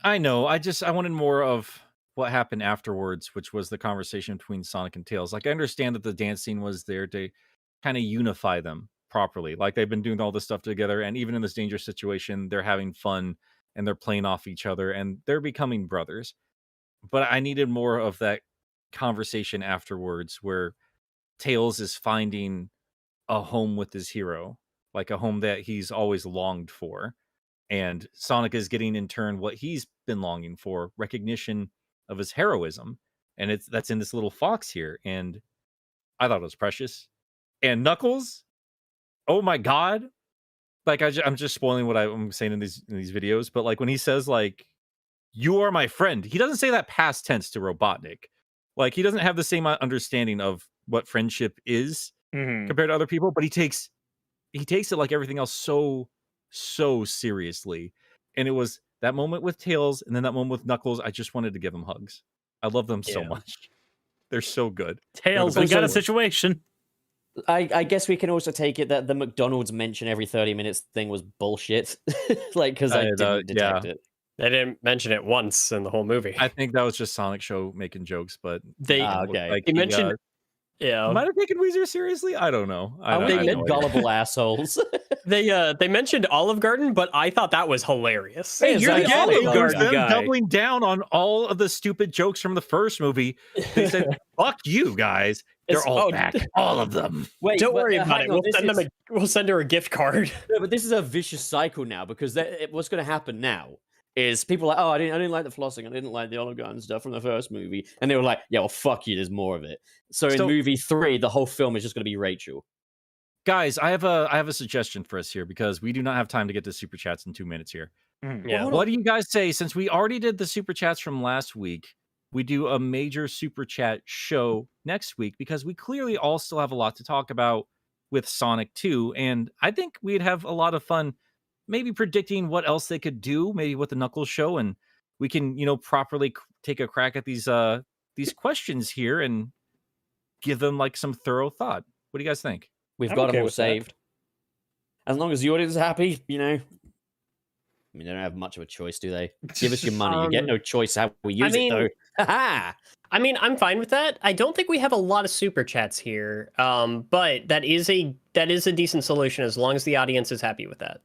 I know. I wanted more of what happened afterwards, which was the conversation between Sonic and Tails. Like, I understand that the dance scene was there to kind of unify them properly. Like, they've been doing all this stuff together, and even in this dangerous situation, they're having fun and they're playing off each other and they're becoming brothers. But I needed more of that conversation afterwards where Tails is finding a home with his hero, like a home that he's always longed for. And Sonic is getting in turn what he's been longing for, recognition of his heroism, and that's in this little fox here, and I thought it was precious. And Knuckles, oh my god, like I'm just spoiling what I'm saying in these videos, but like when he says like, "You are my friend," he doesn't say that past tense to Robotnik. Like, he doesn't have the same understanding of what friendship is compared to other people, but he takes it like everything else so seriously. And it was that moment with Tails and then that moment with Knuckles. I just wanted to give them hugs. I love them so Yeah. much. They're so good. Tails, They're we got a also- situation. I guess we can also take it that the McDonald's mention every 30 minutes thing was bullshit. Like, because I didn't detect it. They didn't mention it once in the whole movie. I think that was just Sonic Show making jokes, but They Ah, okay. he mentioned Yeah. Might have taken Weezer seriously. I don't know. I don't- think I they're have no idea. gullible assholes. They mentioned Olive Garden, but I thought that was hilarious. Hey, you're Zach, the Olive Olive Garden There's Garden them guy. doubling down on all of the stupid jokes from the first movie. They said, "Fuck you guys." They're It's- all oh, back, all of them. Wait, Don't but, worry about hang it. on, We'll this send is- them we'll send her a gift card. No, but this is a vicious cycle now because what's going to happen now is people are like, oh, I didn't like the flossing, I didn't like the Olive Garden stuff from the first movie, and they were like, yeah, well, fuck you, there's more of it. So in So- movie 3, the whole film is just going to be Rachel. Guys, I have a suggestion for us here because we do not have time to get to super chats in 2 minutes here. Yeah. hold What do you guys say? Since we already did the super chats from last week, we do a major super chat show next week because we clearly all still have a lot to talk about with Sonic 2. And I think we'd have a lot of fun maybe predicting what else they could do, maybe with the Knuckles show. And we can, properly take a crack at these questions here and give them like some thorough thought. What do you guys think? We've I'm got okay them all with that. saved. As long as the audience is happy, I mean, they don't have much of a choice, do they? Give us your money. You get no choice how we use mean- it, though. Ha I mean, I'm fine with that. I don't think we have a lot of super chats here, but that is a decent solution as long as the audience is happy with that.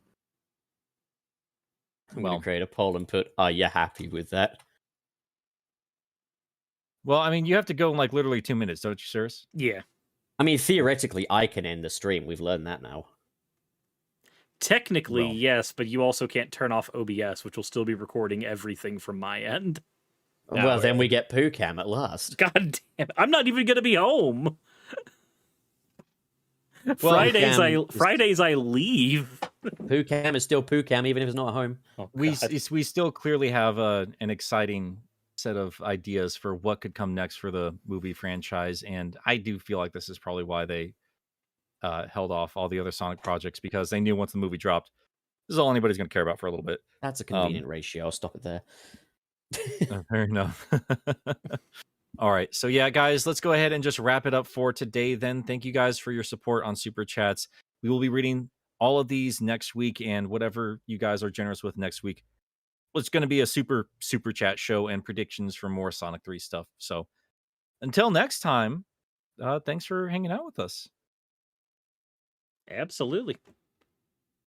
I'm Well. going to create a poll and put, are you happy with that? Well, I mean, you have to go in like literally 2 minutes, don't you, sirs? Yeah. I mean, theoretically, I can end the stream. We've learned that now. Technically, Well. yes, but you also can't turn off OBS, which will still be recording everything from my end. Yeah, Well, then we get poo cam at last. God damn it. I'm not even going to be home. Well, Fridays I leave. Poo cam is still poo cam, even if it's not at home. Oh, We God. we still clearly have an exciting set of ideas for what could come next for the movie franchise, and I do feel like this is probably why they held off all the other Sonic projects because they knew once the movie dropped, this is all anybody's going to care about for a little bit. That's a convenient ratio. I'll stop it there. Fair enough. All right, so yeah, guys, let's go ahead and just wrap it up for today. Then, thank you guys for your support on Super Chats. We will be reading all of these next week, and whatever you guys are generous with next week, well, it's going to be a super chat show and predictions for more Sonic 3 stuff. So, until next time, thanks for hanging out with us. Absolutely.